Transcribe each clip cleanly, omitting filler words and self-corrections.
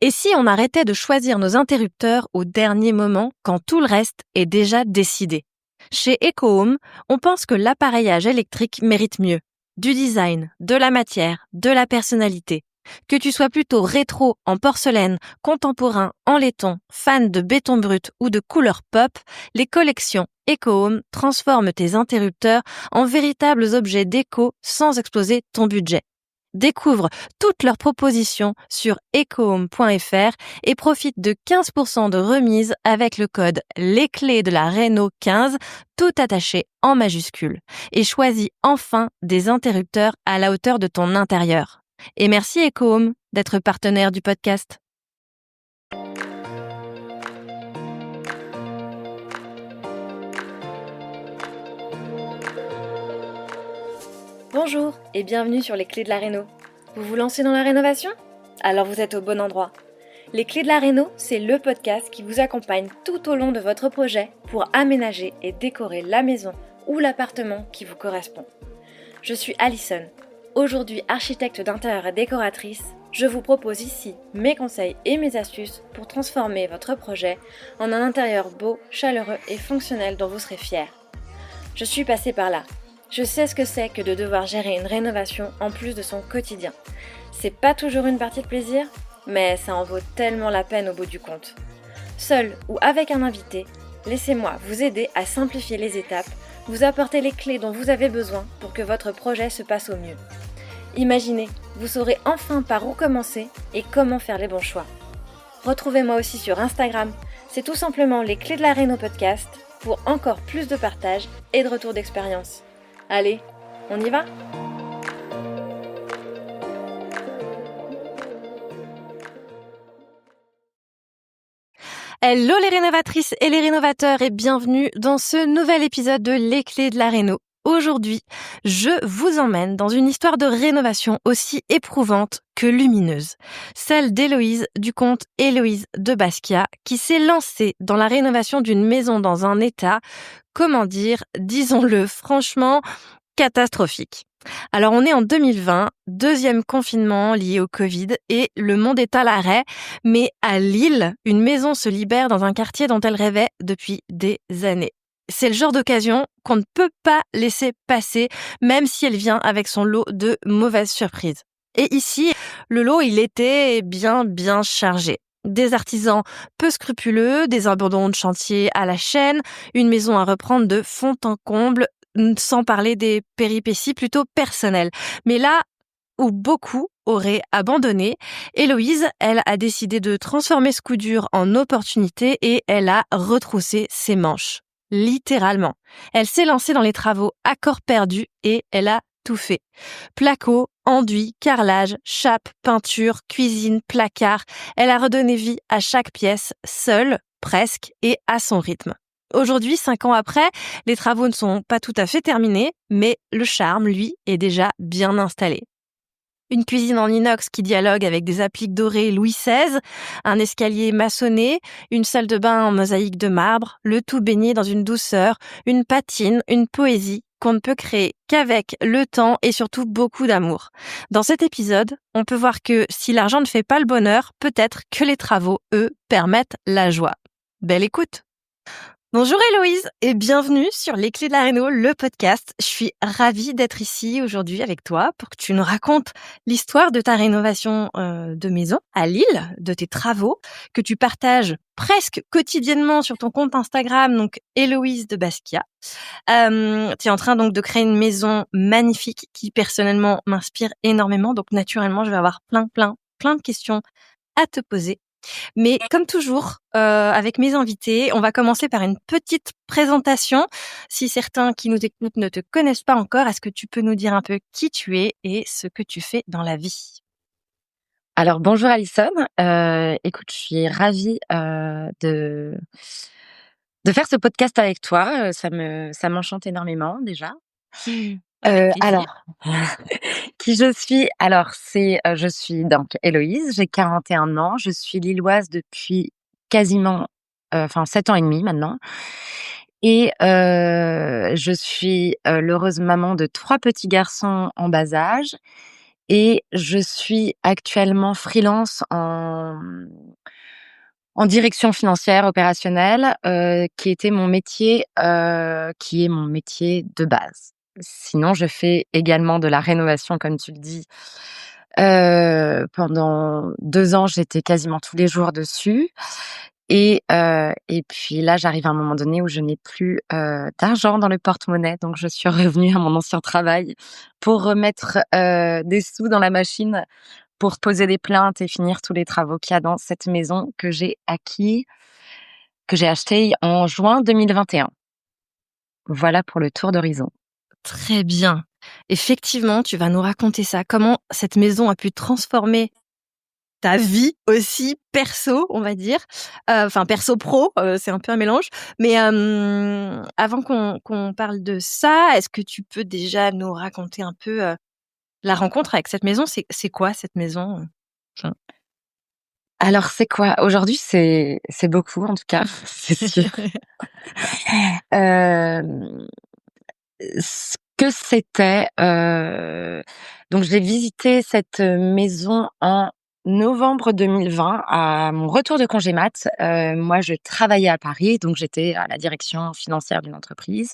Et si on arrêtait de choisir nos interrupteurs au dernier moment quand tout le reste est déjà décidé? Chez EcoHome, on pense que l'appareillage électrique mérite mieux. Du design, de la matière, de la personnalité. Que tu sois plutôt rétro en porcelaine, contemporain en laiton, fan de béton brut ou de couleur pop, les collections EcoHome transforment tes interrupteurs en véritables objets déco sans exploser ton budget. Découvre toutes leurs propositions sur ecohome.fr et profite de 15% de remise avec le code Les Clés de la Réno 15, tout attaché en majuscule. Et choisis enfin des interrupteurs à la hauteur de ton intérieur. Et merci EcoHome d'être partenaire du podcast. Bonjour et bienvenue sur Les Clés de la Réno. Vous vous lancez dans la rénovation? Alors vous êtes au bon endroit. Les Clés de la Réno, c'est le podcast qui vous accompagne tout au long de votre projet pour aménager et décorer la maison ou l'appartement qui vous correspond. Je suis Alison. Aujourd'hui architecte d'intérieur et décoratrice, je vous propose ici mes conseils et mes astuces pour transformer votre projet en un intérieur beau, chaleureux et fonctionnel dont vous serez fiers. Je suis passée par là. Je sais ce que c'est que de devoir gérer une rénovation en plus de son quotidien. C'est pas toujours une partie de plaisir, mais ça en vaut tellement la peine au bout du compte. Seul ou avec un invité, laissez-moi vous aider à simplifier les étapes, vous apporter les clés dont vous avez besoin pour que votre projet se passe au mieux. Imaginez, vous saurez enfin par où commencer et comment faire les bons choix. Retrouvez-moi aussi sur Instagram, c'est tout simplement les Clés de la Réno podcast pour encore plus de partage et de retour d'expérience. Allez, on y va ? Hello les rénovatrices et les rénovateurs et bienvenue dans ce nouvel épisode de Les Clés de la Réno. Aujourd'hui, je vous emmène dans une histoire de rénovation aussi éprouvante que lumineuse. Celle d'Héloïse du compte Héloïse de Basquiat qui s'est lancée dans la rénovation d'une maison dans un état, comment dire, disons-le franchement, catastrophique. Alors on est en 2020, deuxième confinement lié au Covid et le monde est à l'arrêt, mais à Lille, une maison se libère dans un quartier dont elle rêvait depuis des années. C'est le genre d'occasion qu'on ne peut pas laisser passer, même si elle vient avec son lot de mauvaises surprises. Et ici, le lot, il était bien chargé. Des artisans peu scrupuleux, des abandons de chantier à la chaîne, une maison à reprendre de fond en comble, sans parler des péripéties plutôt personnelles. Mais là où beaucoup auraient abandonné, Héloïse, elle a décidé de transformer ce coup dur en opportunité et elle a retroussé ses manches. Littéralement. Elle s'est lancée dans les travaux à corps perdu et elle a tout fait. Placo, enduit, carrelage, chape, peinture, cuisine, placard. Elle a redonné vie à chaque pièce, seule, presque, et à son rythme. Aujourd'hui, 5 ans après, les travaux ne sont pas tout à fait terminés, mais le charme, lui, est déjà bien installé. Une cuisine en inox qui dialogue avec des appliques dorées Louis XVI, un escalier maçonné, une salle de bain en mosaïque de marbre, le tout baigné dans une douceur, une patine, une poésie qu'on ne peut créer qu'avec le temps et surtout beaucoup d'amour. Dans cet épisode, on peut voir que si l'argent ne fait pas le bonheur, peut-être que les travaux, eux, permettent la joie. Belle écoute! Bonjour Héloïse et bienvenue sur Les Clés de la Réno, le podcast. Je suis ravie d'être ici aujourd'hui avec toi pour que tu nous racontes l'histoire de ta rénovation de maison à Lille, de tes travaux que tu partages presque quotidiennement sur ton compte Instagram, donc Héloïse de Basquiat. Tu es en train donc de créer une maison magnifique qui personnellement m'inspire énormément, donc naturellement je vais avoir plein de questions à te poser. Mais comme toujours, avec mes invités, on va commencer par une petite présentation. Si certains qui nous écoutent ne te connaissent pas encore, est-ce que tu peux nous dire un peu qui tu es et ce que tu fais dans la vie? Alors bonjour Alison, écoute, je suis ravie de faire ce podcast avec toi. Ça m'enchante énormément déjà. Avec plaisir. Alors, qui je suis? Alors je suis donc Héloïse, j'ai 41 ans, je suis lilloise depuis quasiment, 7 ans et demi maintenant et je suis, l'heureuse maman de 3 petits garçons en bas âge et je suis actuellement freelance en direction financière opérationnelle, qui est mon métier de base. Sinon, je fais également de la rénovation, comme tu le dis. Pendant 2 ans, j'étais quasiment tous les jours dessus et puis là, j'arrive à un moment donné où je n'ai plus, d'argent dans le porte-monnaie, donc je suis revenue à mon ancien travail pour remettre, des sous dans la machine pour poser des plaintes et finir tous les travaux qu'il y a dans cette maison que j'ai achetée en juin 2021. Voilà pour le tour d'horizon. Très bien. Effectivement, tu vas nous raconter ça. Comment cette maison a pu transformer ta vie aussi perso, on va dire, enfin perso pro, c'est un peu un mélange. Mais avant qu'on parle de ça, est-ce que tu peux déjà nous raconter un peu la rencontre avec cette maison? C'est quoi cette maison? Enfin, Alors c'est quoi? Aujourd'hui, c'est beaucoup en tout cas, c'est sûr. Hem, ce que c'était, donc j'ai visité cette maison en novembre 2020 à mon retour de congé mat. Moi, je travaillais à Paris, donc j'étais à la direction financière d'une entreprise.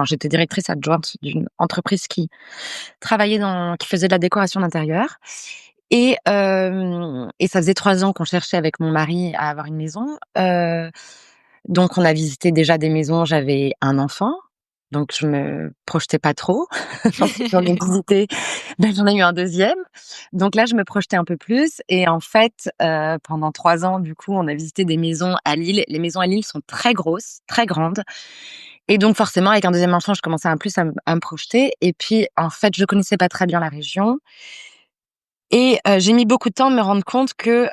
J'étais directrice adjointe d'une entreprise qui faisait de la décoration d'intérieur et ça faisait 3 ans qu'on cherchait avec mon mari à avoir une maison. Donc on a visité déjà des maisons, j'avais un enfant, donc je me projetais pas trop. Ensuite j'en ai visité, j'en ai eu un deuxième. Donc là, je me projetais un peu plus et en fait, pendant 3 ans, du coup, on a visité des maisons à Lille. Les maisons à Lille sont très grosses, très grandes et donc forcément, avec un deuxième enfant, je commençais un plus à me projeter et puis, en fait, je connaissais pas très bien la région et j'ai mis beaucoup de temps à me rendre compte que,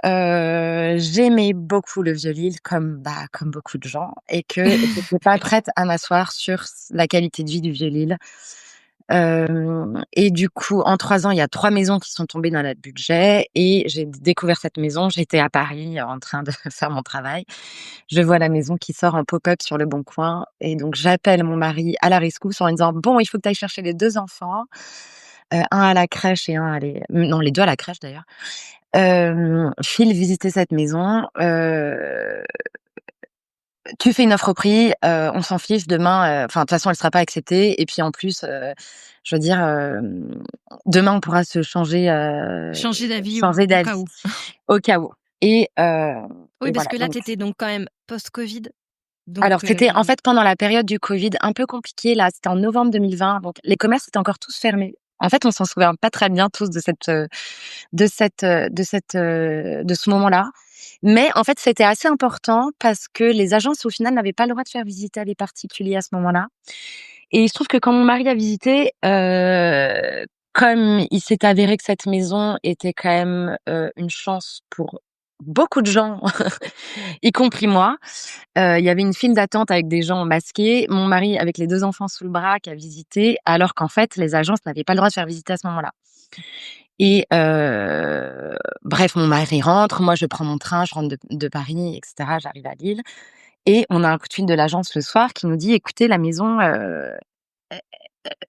j'aimais beaucoup le Vieux-Lille comme beaucoup de gens et que j'étais pas prête à m'asseoir sur la qualité de vie du Vieux-Lille. Et du coup, en 3 ans, il y a 3 maisons qui sont tombées dans notre budget et j'ai découvert cette maison. J'étais à Paris en train de faire mon travail. Je vois la maison qui sort en pop-up sur Le Bon Coin et donc j'appelle mon mari à la rescousse en lui disant: «Bon, il faut que tu ailles chercher les 2 enfants, un à la crèche et un à l'é non, les 2 à la crèche d'ailleurs. File visiter cette maison, tu fais une offre au prix, on s'en fiche demain, enfin de toute façon elle sera pas acceptée et puis en plus, je veux dire, demain on pourra se Changer d'avis changer au cas d'avis où. au cas où Oui, et parce voilà que là, donc tu étais donc quand même post-covid, alors donc c'était en fait pendant la période du covid un peu compliqué là, c'était en novembre 2020 donc les commerces étaient encore tous fermés. En fait, on s'en souvient pas très bien tous de ce moment-là. Mais en fait, c'était assez important parce que les agences, au final, n'avaient pas le droit de faire visiter à des particuliers à ce moment-là. Et il se trouve que quand mon mari a visité, comme il s'est avéré que cette maison était quand même, une chance pour beaucoup de gens, y compris moi, il y avait une file d'attente avec des gens masqués. Mon mari, avec les 2 enfants sous le bras, qui a visité, alors qu'en fait, les agences n'avaient pas le droit de faire visiter à ce moment-là. Et bref, mon mari rentre, moi je prends mon train, je rentre de Paris et cetera, j'arrive à Lille et on a un coup de fil de l'agence le soir qui nous dit: «Écoutez, la maison,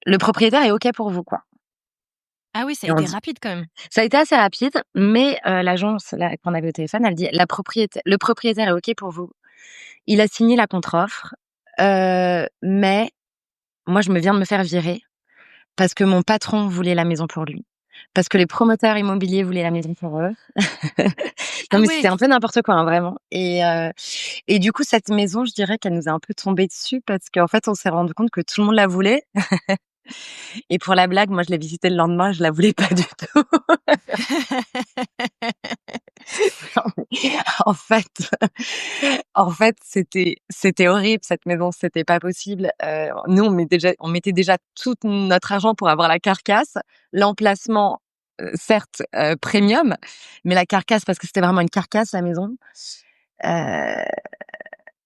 le propriétaire est OK pour vous, quoi». ah oui, ça a Et on été dit rapide quand même. ça a été assez rapide, mais l'agence là qu'on avait au téléphone, elle dit: Le propriétaire est OK pour vous. Il a signé la contre-offre, mais moi je me viens de me faire virer parce que mon patron voulait la maison pour lui, parce que les promoteurs immobiliers voulaient la maison pour eux». Non, Ah mais ouais! c'était un peu n'importe quoi, hein, vraiment et du coup, cette maison, je dirais qu'elle nous a un peu tombé dessus parce qu'en fait, on s'est rendu compte que tout le monde la voulait et pour la blague, moi, je l'ai visitée le lendemain, je la voulais pas du tout. Non, mais en fait en fait, c'était horrible cette maison, c'était pas possible. Nous, on mettait déjà tout notre argent pour avoir la carcasse, l'emplacement, certes, premium, mais la carcasse parce que c'était vraiment une carcasse la maison. Heu,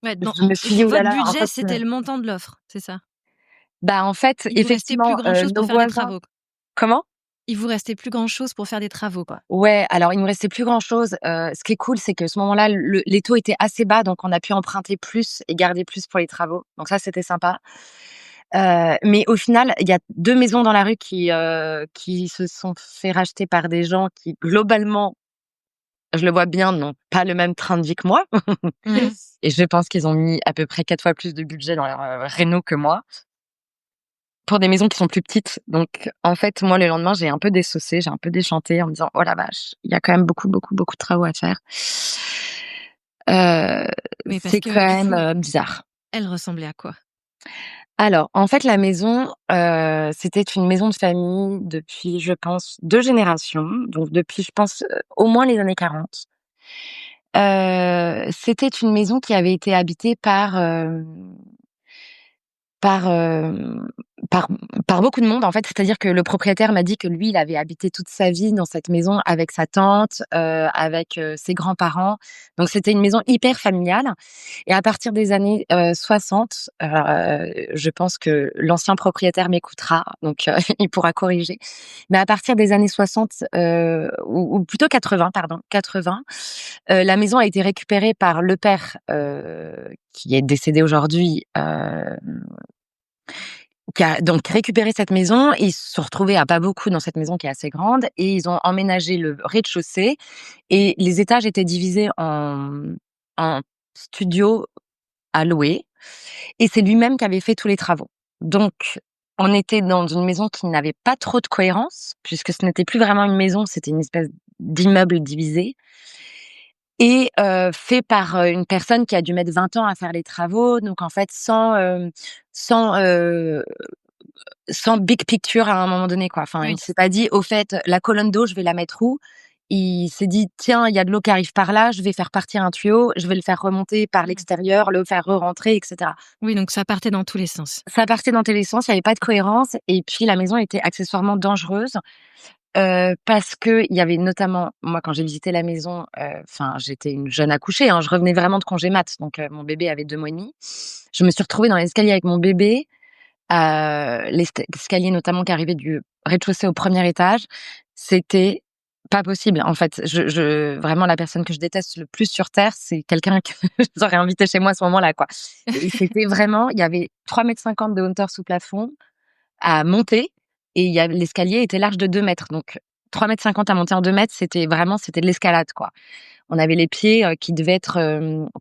Ouais, non, je me suis dit: «Ouh là votre là, en budget, fait» c'était le montant de l'offre, c'est ça? bah, en fait, Il vous restait plus effectivement, grand-chose pour nos faire des voisins travaux, quoi? comment? Il vous restait plus grand-chose pour faire des travaux, quoi? Ouais, alors il nous restait plus grand-chose. Ce qui est cool, c'est que ce moment-là, les taux étaient assez bas, donc on a pu emprunter plus et garder plus pour les travaux. Donc ça, c'était sympa. Mais au final, il y a 2 maisons dans la rue qui se sont fait racheter par des gens qui globalement je le vois bien, n'ont pas le même train de vie que moi. Mmh. Et je pense qu'ils ont mis à peu près 4 fois plus de budget dans leur, réno que moi, pour des maisons qui sont plus petites. Donc en fait, moi, le lendemain, j'ai un peu dessaucé, j'ai un peu déchanté en me disant: «Oh la vache, il y a quand même beaucoup, beaucoup, beaucoup de travaux à faire». Heu, Oui, parce c'est que quand du même, coup, bizarre. elle ressemblait à quoi? Alors, en fait, la maison, c'était une maison de famille depuis, je pense, 2 générations, donc depuis, je pense, au moins les années 40. C'était une maison qui avait été habitée par, par par beaucoup de monde, en fait. C'est-à-dire que le propriétaire m'a dit que lui, il avait habité toute sa vie dans cette maison avec sa tante, avec, ses grands-parents. Donc c'était une maison hyper familiale et à partir des années, 60, je pense que l'ancien propriétaire m'écoutera, donc il pourra corriger. Mais à partir des années 60, ou plutôt 80, pardon, 80, la maison a été récupérée par le père, qui est décédé aujourd'hui, qui a donc récupéré cette maison. Ils se sont retrouvés à pas beaucoup dans cette maison qui est assez grande et ils ont emménagé le rez-de-chaussée et les étages étaient divisés en studios à louer et c'est lui-même qui avait fait tous les travaux. Donc on était dans une maison qui n'avait pas trop de cohérence puisque ce n'était plus vraiment une maison, c'était une espèce d'immeuble divisé et fait par, une personne qui a dû mettre 20 ans à faire les travaux. Donc en fait sans, sans big picture à un moment donné, quoi. Enfin, il Oui. s'est pas dit: «Au fait, la colonne d'eau, je vais la mettre où?» Il s'est dit: «Tiens, il y a de l'eau qui arrive par là, je vais faire partir un tuyau, je vais le faire remonter par Mmh. l'extérieur, le faire re-rentrer» et cetera. Oui, donc ça partait dans tous les sens. Ça partait dans tous les sens, il y avait pas de cohérence et puis la maison était accessoirement dangereuse, parce qu'il y avait notamment moi, quand j'ai visité la maison, enfin, j'étais une jeune accouchée, hein, je revenais vraiment de congé mat, donc mon bébé avait 2 mois et demi. Je me suis retrouvée dans l'escalier avec mon bébé. L'escalier notamment qui arrivait du rez-de-chaussée au premier étage, c'était pas possible. En fait, je vraiment la personne que je déteste le plus sur terre, c'est quelqu'un que j'aurais invité chez moi à ce moment-là, quoi. Et c'était vraiment il y avait 3,50 m de hauteur sous plafond à monter et il y a l'escalier était large de 2 mètres. Donc 3,50 m à monter en 2 mètres, c'était de l'escalade, quoi. On avait les pieds, qui devaient être,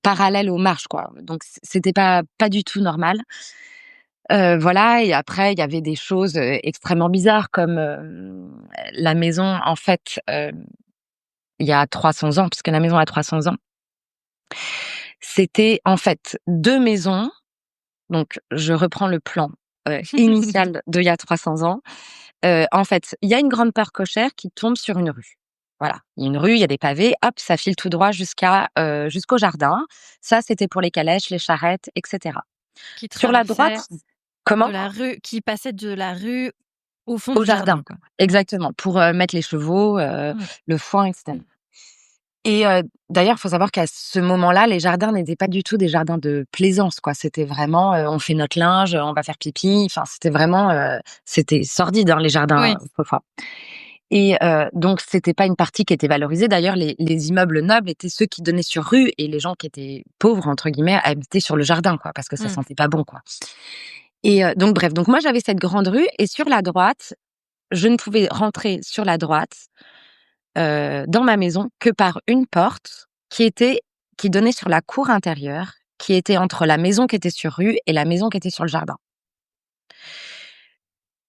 parallèles aux marches, quoi. Donc c'était pas du tout normal. Voilà et après il y avait des choses, extrêmement bizarres comme, la maison en fait, il y a 300 ans, puisque la maison a 300 ans, c'était en fait 2 maisons, donc je reprends le plan, initial d'il y a 300 ans. En fait, il y a une grande part cochère qui tombe sur une rue. Voilà, il y a une rue, il y a des pavés, hop, ça file tout droit jusqu'au jardin. Ça, c'était pour les calèches, les charrettes et cetera. Qui Sur la traversait droite comment? de la rue qui passait de la rue au fond Au du jardin, jardin, quoi. exactement, pour, mettre les chevaux, Mmh. le foin et cetera. Et d'ailleurs, il faut savoir qu'à ce moment-là, les jardins n'étaient pas du tout des jardins de plaisance, quoi. C'était vraiment, on fait notre linge, on va faire pipi, enfin, c'était vraiment, c'était sordide, hein, les jardins, Oui. autrefois. Et donc c'était pas une partie qui était valorisée. D'ailleurs, les immeubles nobles étaient ceux qui donnaient sur rue et les gens qui étaient «pauvres» entre guillemets habitaient sur le jardin, quoi, parce que ça Mmh. sentait pas bon, quoi. Et donc bref, donc moi j'avais cette grande rue et sur la droite, je ne pouvais rentrer sur la droite, dans ma maison que par une porte qui donnait sur la cour intérieure, qui était entre la maison qui était sur rue et la maison qui était sur le jardin.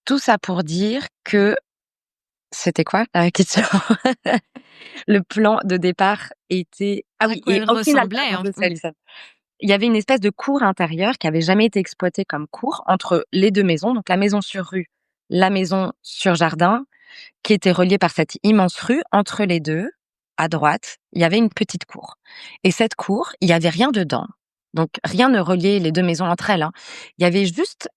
Tout ça pour dire que c'était quoi la question? Le plan de départ était ah À oui quoi et elle au final, ressemblait pardon, en je sais, oui. Alison. Il y avait une espèce de cour intérieure qui avait jamais été exploitée comme cour entre les 2 maisons, donc la maison sur rue, la maison sur jardin, qui était reliée par cette immense rue. Entre les 2, à droite, il y avait une petite cour et cette cour, il y avait rien dedans, donc rien ne reliait les 2 maisons entre elles, hein. Il y avait juste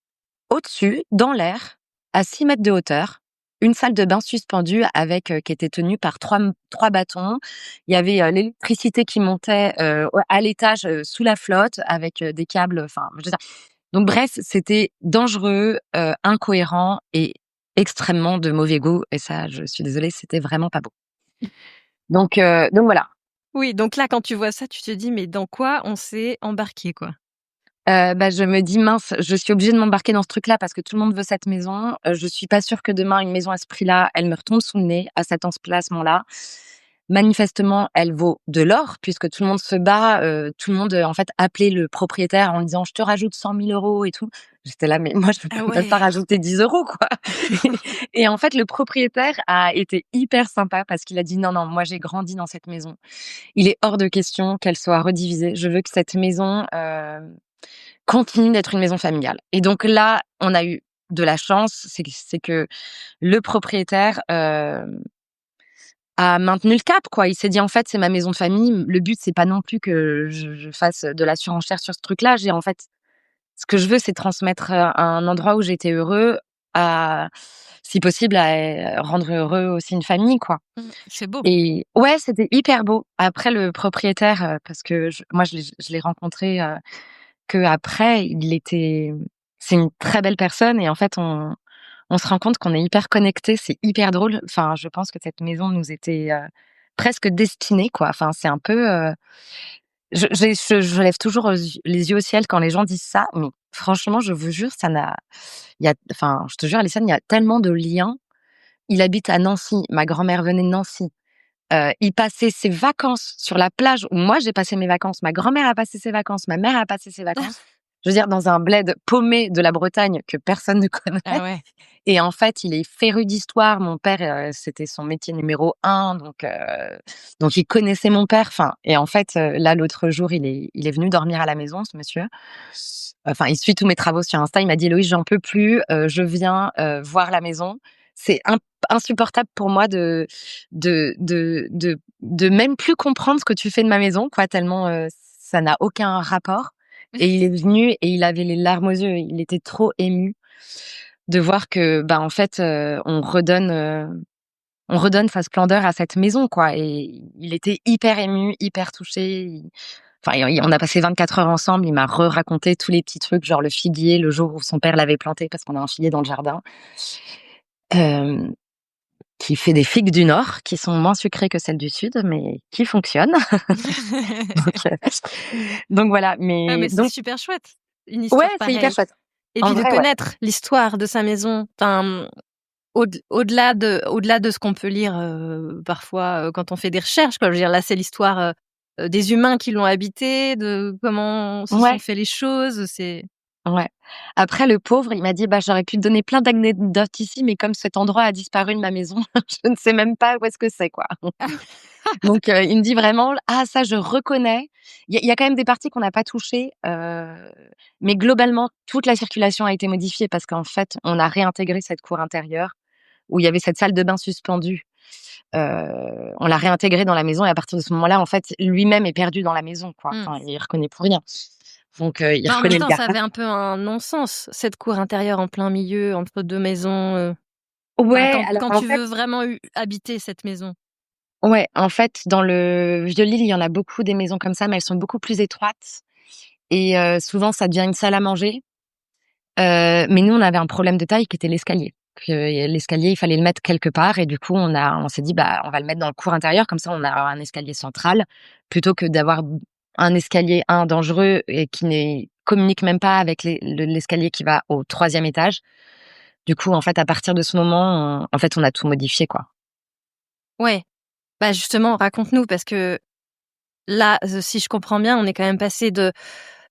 au-dessus, dans l'air, à 6 mètres de hauteur, une salle de bain suspendue avec, qui était tenue par 3 bâtons. Il y avait, l'électricité qui montait, à l'étage, sous la flotte avec, des câbles, enfin, je veux dire donc bref, c'était dangereux, incohérent et extrêmement de mauvais goût et ça, je suis désolée, c'était vraiment pas beau. Donc voilà. Oui, donc là, quand tu vois ça, tu te dis: «Mais dans quoi on s'est embarqué, quoi?» Bah, je me dis: «Mince, je suis obligée de m'embarquer dans ce truc-là parce que tout le monde veut cette maison. Je suis pas sûre que demain une maison à ce prix-là, elle me retombe sous le nez à cet emplacement-là». manifestement, elle vaut de l'or puisque tout le monde se bat, tout le monde, en fait, appelait le propriétaire en disant: «Je te rajoute 100 000 € et tout». J'étais là: «Mais moi, je Ah peux même pas ouais. rajouter 10 € quoi». Et en fait, le propriétaire a été hyper sympa parce qu'il a dit: «Non, non, moi, j'ai grandi dans cette maison. Il est hors de question qu'elle soit redivisée. Je veux que cette maison, continue d'être une maison familiale». Et donc là, on a eu de la chance, c'est que le propriétaire, a maintenu le cap, quoi. Il s'est dit: «En fait, c'est ma maison de famille. Le but, c'est pas non plus que je fasse de la surenchère sur ce truc-là. J'ai en fait, ce que je veux, c'est transmettre, un endroit où j'étais heureux à si possible, à rendre heureux aussi une famille, quoi». C'est beau. Et ouais, c'était hyper beau. Après le propriétaire, parce que moi je l'ai rencontré, qu'après, c'est une très belle personne et en fait, on se rend compte qu'on est hyper connectés, c'est hyper drôle. Enfin, je pense que cette maison nous était, presque destinée, quoi. Enfin, c'est un peu, je lève toujours les yeux au ciel quand les gens disent ça, mais franchement, je vous jure, ça n'a il y a enfin, je te jure, Alison, il y a tellement de liens. Il habite à Nancy, ma grand-mère venait de Nancy. Il passait ses vacances sur la plage où moi j'ai passé mes vacances, ma grand-mère a passé ses vacances, ma mère a passé ses vacances. Je veux dire dans un bled paumé de la Bretagne que personne ne Ah connaît. ouais. Et en fait, il est féru d'histoire. Mon père, c'était son métier numéro un, donc il connaissait mon père. Enfin et en fait, là l'autre jour, il est venu dormir à la maison, ce monsieur. Enfin, il suit tous mes travaux sur Insta. Il m'a dit: «Héloïse, j'en peux plus, je viens, voir la maison». C'est insupportable pour moi de même plus comprendre ce que tu fais de ma maison, quoi, tellement, ça n'a aucun rapport. Et il est venu et il avait les larmes aux yeux. Il était trop ému de voir que, bah, en fait, on redonne sa splendeur à cette maison, quoi. Et il était hyper ému, hyper touché. On a passé 24 heures ensemble. Il m'a raconté tous les petits trucs, genre le figuier, le jour où son père l'avait planté, parce qu'on a un figuier dans le jardin. Hem Qui fait des figues du Nord, qui sont moins sucrées que celles du Sud, mais qui fonctionnent. Donc, donc voilà, Ah mais mais c'est donc super chouette, une ouais, histoire c'est hyper pareille. chouette. Et En puis de vrai, ouais. connaître l'histoire de sa maison, enfin, au-delà de ce qu'on peut lire, parfois, quand on fait des recherches, quoi. Je veux dire, là, c'est l'histoire, des humains qui l'ont habité, de comment se sont Ouais, fait les choses, c'est ouais. Après le pauvre, il m'a dit: «Bah, j'aurais pu te donner plein d'anecdotes ici, mais comme cet endroit a disparu de ma maison, je ne sais même pas où est-ce que c'est, quoi». Donc, il me dit vraiment: «Ah ça je reconnais». Il y a quand même des parties qu'on n'a pas touchées, mais globalement, toute la circulation a été modifiée parce qu'en fait, on a réintégré cette cour intérieure où il y avait cette salle de bain suspendue. On l'a réintégré dans la maison et à partir de ce moment-là, en fait, lui-même est perdu dans la maison, quoi. mmh. Enfin, il reconnaît plus rien. Donc, il Mais en même reconnaît le temps, ça gardien. avait un peu un non-sens, cette cour intérieure en plein milieu, entre 2 maisons, enfin, Ouais, quand alors quand en tu fait veux vraiment habiter cette maison. ouais, en fait, dans le Vieux-Lille, il y en a beaucoup des maisons comme ça, mais elles sont beaucoup plus étroites et souvent ça devient une salle à manger. Mais nous, on avait un problème de taille qui était l'escalier. Que l'escalier, il fallait le mettre quelque part et du coup, on s'est dit: «Bah, on va le mettre dans le cour intérieur, comme ça on a un escalier central, plutôt que d'avoir un escalier, dangereux et qui n'est communique même pas avec l'escalier qui va au troisième étage». Du coup, en fait, à partir de ce moment, on a tout modifié, quoi. Ouais, bah, justement, raconte-nous parce que là, si je comprends bien, on est quand même passé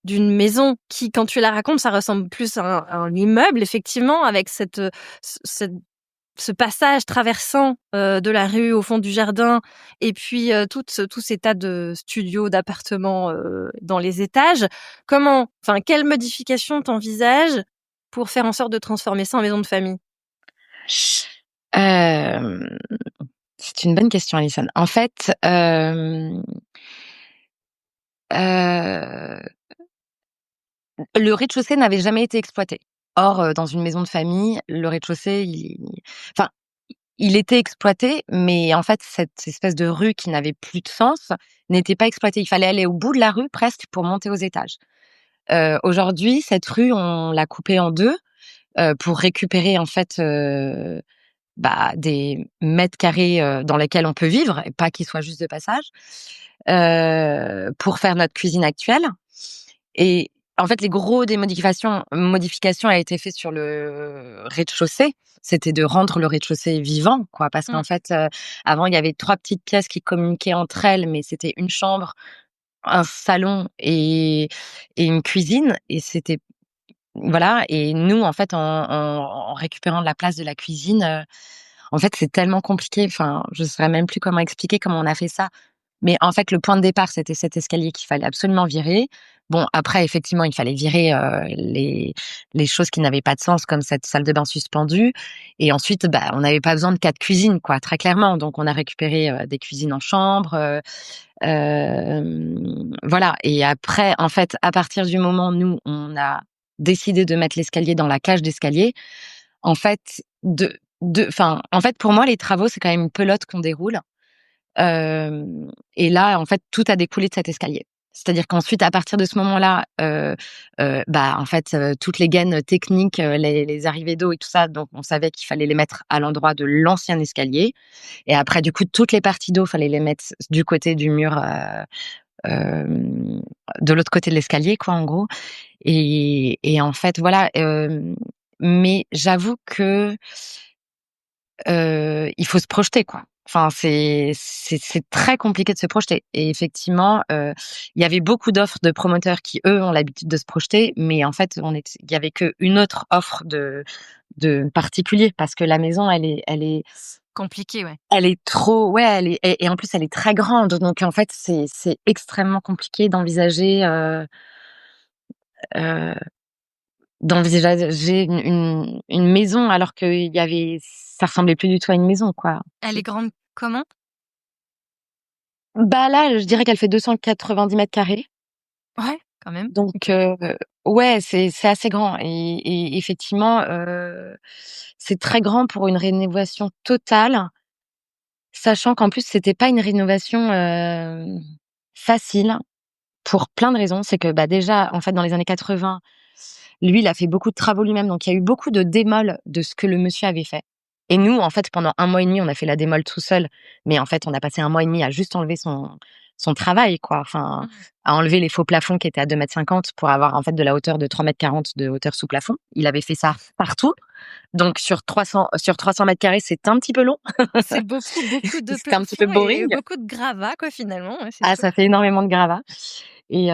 d'une maison qui, quand tu la racontes, ça ressemble plus à un immeuble effectivement avec ce passage traversant, de la rue au fond du jardin et puis, tous ces tas de studios, d'appartements, dans les étages. Quelles modifications tu pour faire en sorte de transformer ça en maison de famille? Hem, c'est une bonne question, Alison. En fait, heu le rez-de-chaussée n'avait jamais été exploité. Or, dans une maison de famille, le rez-de-chaussée, enfin, il était exploité, mais en fait, cette espèce de rue qui n'avait plus de sens n'était pas exploitée. Il fallait aller au bout de la rue presque pour monter aux étages. Aujourd'hui, cette rue, on l'a coupée en 2, pour récupérer en fait, bah, des mètres carrés, dans lesquels on peut vivre et pas qu'ils soient juste de passage, pour faire notre cuisine actuelle. Et en fait, les gros des modifications a été fait sur le rez-de-chaussée. C'était de rendre le rez-de-chaussée vivant, quoi. Parce qu'en fait, avant, il y avait 3 petites pièces qui communiquaient entre elles, mais c'était une chambre, un salon et une cuisine et c'était voilà et nous, en fait, en récupérant de la place de la cuisine, en fait, c'est tellement compliqué. Enfin, je saurais même plus comment expliquer comment on a fait ça. Mais en fait, le point de départ, c'était cet escalier qu'il fallait absolument virer. Bon, après, effectivement, il fallait virer, les choses qui n'avaient pas de sens, comme cette salle de bain suspendue et ensuite, bah, on n'avait pas besoin de 4 cuisines, quoi, très clairement. Donc on a récupéré, des cuisines en chambre, voilà et après, en fait, à partir du moment, nous, on a décidé de mettre l'escalier dans la cage d'escalier, en fait, en fait, pour moi, les travaux, c'est quand même une pelote qu'on déroule. Et là, en fait, tout a découlé de cet escalier. C'est-à-dire qu'ensuite, à partir de ce moment-là, bah, en fait, toutes les gaines techniques, les arrivées d'eau et tout ça, donc on savait qu'il fallait les mettre à l'endroit de l'ancien escalier. Et après, du coup, toutes les parties d'eau, fallait les mettre du côté du mur, de l'autre côté de l'escalier, quoi, en gros. Et en fait, voilà. Mais j'avoue que il faut se projeter, quoi. Enfin, c'est très compliqué de se projeter et effectivement, il y avait beaucoup d'offres de promoteurs qui, eux, ont l'habitude de se projeter, mais en fait, il y avait qu'une autre offre de particulier parce que la maison, Compliqué, ouais. elle est trop ouais, elle est et en plus, elle est très grande donc en fait, c'est extrêmement compliqué heu, d'envisager une maison alors qu'il y avait ça ressemblait plus du tout à une maison, quoi. Elle est grande comment? Bah, là, je dirais qu'elle fait 290 m². Ouais, quand même. Donc ouais, c'est assez grand et effectivement, c'est très grand pour une rénovation totale, sachant qu'en plus, c'était pas une rénovation, facile pour plein de raisons. C'est que, bah, déjà, en fait, dans les années 80, lui, il a fait beaucoup de travaux lui-même, donc il y a eu beaucoup de démol de ce que le monsieur avait fait. Et nous, en fait, pendant 1 mois et demi, on a fait la démol tout seul, mais en fait, on a passé 1 mois et demi à juste enlever son travail, quoi. Enfin, à enlever les faux plafonds qui étaient à 2,50 m pour avoir, en fait, de la hauteur de 3,40 m de hauteur sous plafond. Il avait fait ça partout. Donc sur 300 m², c'est un petit peu long. C'est beaucoup, beaucoup de C'était un petit peu plafond et boring. beaucoup de gravats, quoi, finalement, ouais, c'est Ah, sûr. ça fait énormément de gravats et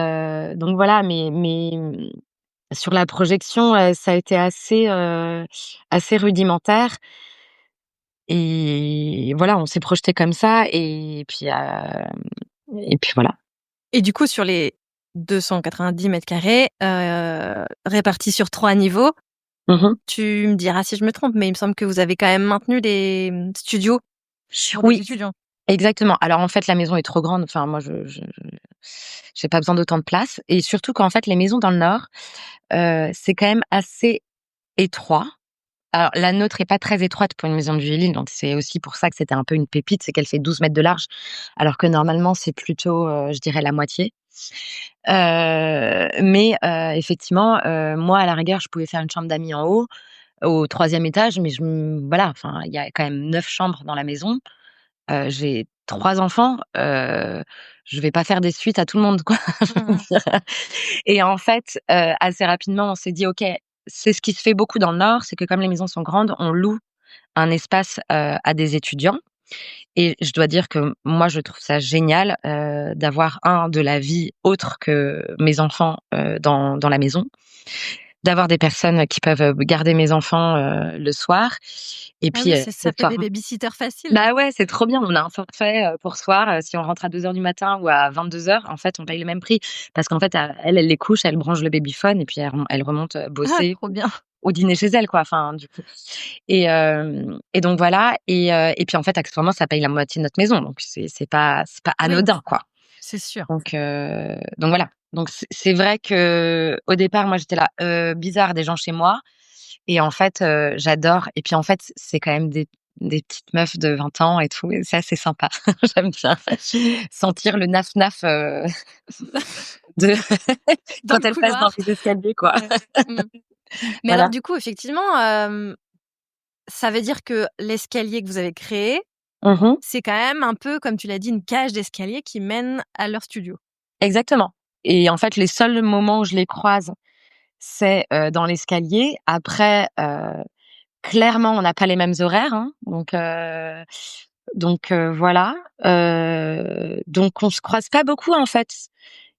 donc voilà, sur la projection, ça a été assez rudimentaire et voilà, on s'est projeté comme ça et puis voilà. Et du coup, sur les 290 m², répartis sur 3 niveaux, Mmh. tu me diras si je me trompe, mais il me semble que vous avez quand même maintenu des, studios pour les Oui, étudiants? exactement. Alors en fait, la maison est trop grande, enfin moi je j'ai pas besoin d'autant de place et surtout qu'en fait, les maisons dans le nord, c'est quand même assez étroit. Alors, la nôtre est pas très étroite pour une maison de vieille île, donc c'est aussi pour ça que c'était un peu une pépite, c'est qu'elle fait 12 mètres de large, alors que normalement c'est plutôt, je dirais la moitié. Mais effectivement, moi à la rigueur, je pouvais faire une chambre d'amis en haut, au troisième étage, mais voilà, enfin, il y a quand même 9 chambres dans la maison. J'ai 3 enfants, je vais pas faire des suites à tout le monde, quoi. Je veux Mmh. dire. Et en fait, assez rapidement, on s'est dit: «OK». C'est ce qui se fait beaucoup dans le Nord, c'est que comme les maisons sont grandes, on loue un espace, à des étudiants et je dois dire que moi, je trouve ça génial, d'avoir de la vie autre que mes enfants, dans la maison. D'avoir des personnes qui peuvent, garder mes enfants, le soir et Ah puis, oui, de ça fait pouvoir des baby-sitters faciles. bah, ouais, c'est trop bien. On a un forfait, pour soir, si on rentre à 2 heures du matin ou à 22 heures, en fait, on paye le même prix parce qu'en fait, elle les couche, elle branche le babyphone et puis elle remonte, Ah, bosser trop bien. au dîner chez elle, quoi, enfin, du coup et donc voilà et puis, en fait, accessoirement, ça paye la moitié de notre maison donc c'est pas Oui, anodin, quoi. c'est sûr. Donc voilà. Donc c'est vrai qu'au départ, moi, j'étais là: «Bizarre des gens chez moi» et en fait, j'adore et puis, en fait, c'est quand même des petites meufs de 20 ans et tout et c'est assez sympa. J'aime bien sentir le naf-naf, de Dans quand le elles passent dans couloir. les escaliers, quoi. Ouais. Mmh. Mais alors Voilà. du coup, effectivement, ça veut dire que l'escalier que vous avez créé, Mmh mh. c'est quand même un peu, comme tu l'as dit, une cage d'escalier qui mène à leur studio? Exactement et en fait, les seuls moments où je les croise, c'est, dans l'escalier. Après, clairement, on n'a pas les mêmes horaires, hein, donc voilà. Donc on se croise pas beaucoup, en fait,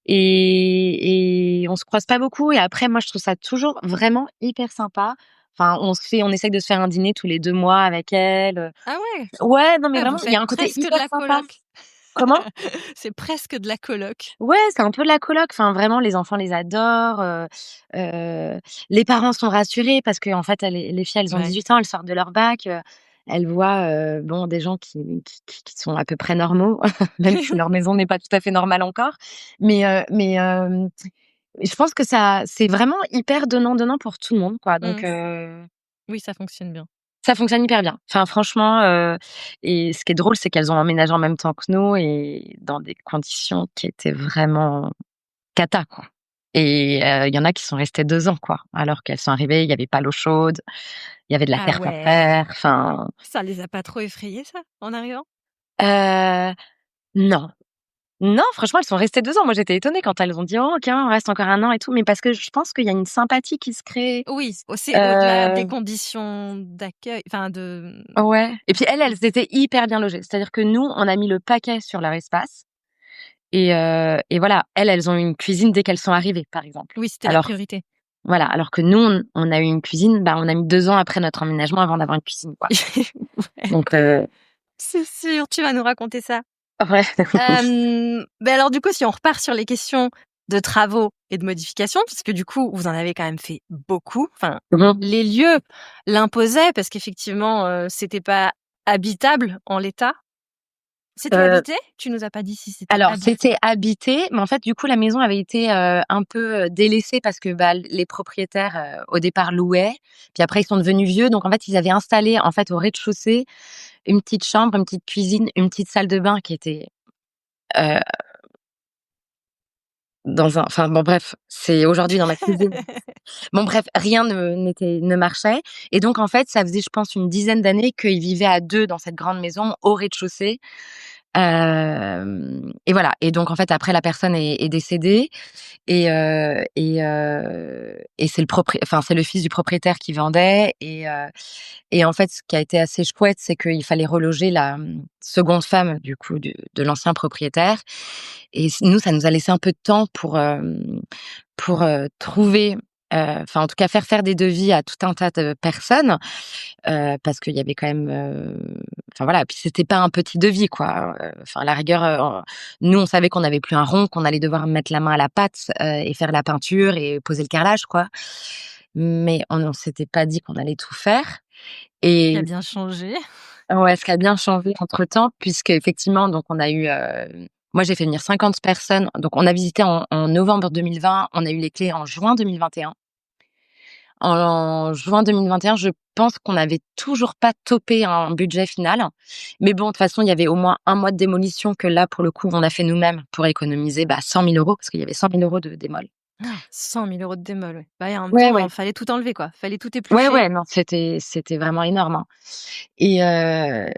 et on se croise pas beaucoup, et après moi, je trouve ça toujours vraiment hyper sympa. Enfin, on essaye de se faire un dîner tous les 2 mois avec elle, Ah ouais? ouais, non, mais Ah, vous vraiment, il y faites a un côté presque de hyper la sympa. coloc. Comment? C'est presque de la coloc. Ouais, c'est un peu de la coloc. Enfin, vraiment, les enfants les adorent. Heu, les parents sont rassurés parce qu'en fait, les filles, elles ont Ouais. 18 ans, elles sortent de leur bac, elles voient, bon, des gens qui sont à peu près normaux, même si leur maison n'est pas tout à fait normale encore. Mais je pense que ça c'est vraiment hyper donnant-donnant pour tout le monde, quoi. Donc Mmh. Oui, ça fonctionne bien. ça fonctionne hyper bien. Enfin, franchement, et ce qui est drôle, c'est qu'elles ont emménagé en même temps que nous et dans des conditions qui étaient vraiment cata, quoi. Et il y en a qui sont restées 2 ans, quoi, alors qu'elles sont arrivées, il y avait pas l'eau chaude, il y avait de la Ah terre par ouais! terre, enfin, Ça les a pas trop effrayées ça, en arrivant? heu, non. Non, franchement, elles sont restées 2 ans. Moi, j'étais étonnée quand elles ont dit: «Oh OK, on reste encore 1 an et tout», mais parce que je pense qu'il y a une sympathie qui se crée, Oui, c'est au-delà des heu conditions d'accueil, enfin de ouais, et puis elles, mmh, elles étaient hyper bien logées. C'est-à-dire que nous, on a mis le paquet sur leur espace, et voilà. Elles ont eu une cuisine dès qu'elles sont arrivées, par exemple. oui, c'était la Alors priorité. voilà, alors que nous, on a eu une cuisine, bah, on a mis 2 ans après notre emménagement avant d'avoir une cuisine, quoi. Ouais, Donc c'est sûr, tu vas nous raconter ça. ouais. Alors du coup, si on repart sur les questions de travaux et de modifications, puisque du coup, vous en avez quand même fait beaucoup, enfin, Mmh. les lieux l'imposaient parce qu'effectivement, c'était pas habitable en l'état. C'était Heu, habité? Tu nous as pas dit si c'était alors habité. c'était habité, mais en fait, du coup, la maison avait été, un peu, délaissée parce que, bah, les propriétaires, au départ louaient, puis après ils sont devenus vieux, donc en fait, ils avaient installé, en fait, au rez-de-chaussée, une petite chambre, une petite cuisine, une petite salle de bain qui était, heu, dans un enfin bon bref, c'est aujourd'hui dans ma cuisine. Bon bref, rien ne marchait, et donc en fait, ça faisait, je pense, une dizaine d'années qu'ils vivaient à 2 dans cette grande maison au rez-de-chaussée. Et voilà, et donc en fait, après la personne est décédée, et c'est le fils du propriétaire qui vendait, et en fait, ce qui a été assez chouette, c'est qu'il fallait reloger la, seconde femme du coup de l'ancien propriétaire, et nous, ça nous a laissé un peu de temps pour, trouver, enfin en tout cas faire des devis à tout un tas de personnes, parce qu'il y avait quand même, enfin voilà, puis c'était pas un petit devis, quoi, enfin à la rigueur, nous on savait qu'on n'avait plus un rond, qu'on allait devoir mettre la main à la pâte, et faire la peinture et poser le carrelage, quoi. Mais on s'était pas dit qu'on allait tout faire, Qui a et bien changé. ouais, ce qui a bien changé entre-temps, puisqu'effectivement donc on a eu, moi j'ai fait venir 50 personnes, donc on a visité en novembre 2020, on a eu les clés en juin 2021. En juin 2021, je pense qu'on n'avait toujours pas topé un budget final. Mais bon, de toute façon, il y avait au moins 1 mois de démolition que là, pour le coup, on a fait nous-mêmes pour économiser, 100 000 € parce qu'il y avait 100 000 € de démol. 100 000 € de démol, ouais. Bah, et en même Ouais, temps, ouais. fallait tout enlever, quoi. Fallait tout Ouais, éplucher. ouais, non, c'était vraiment énorme, hein. Et heu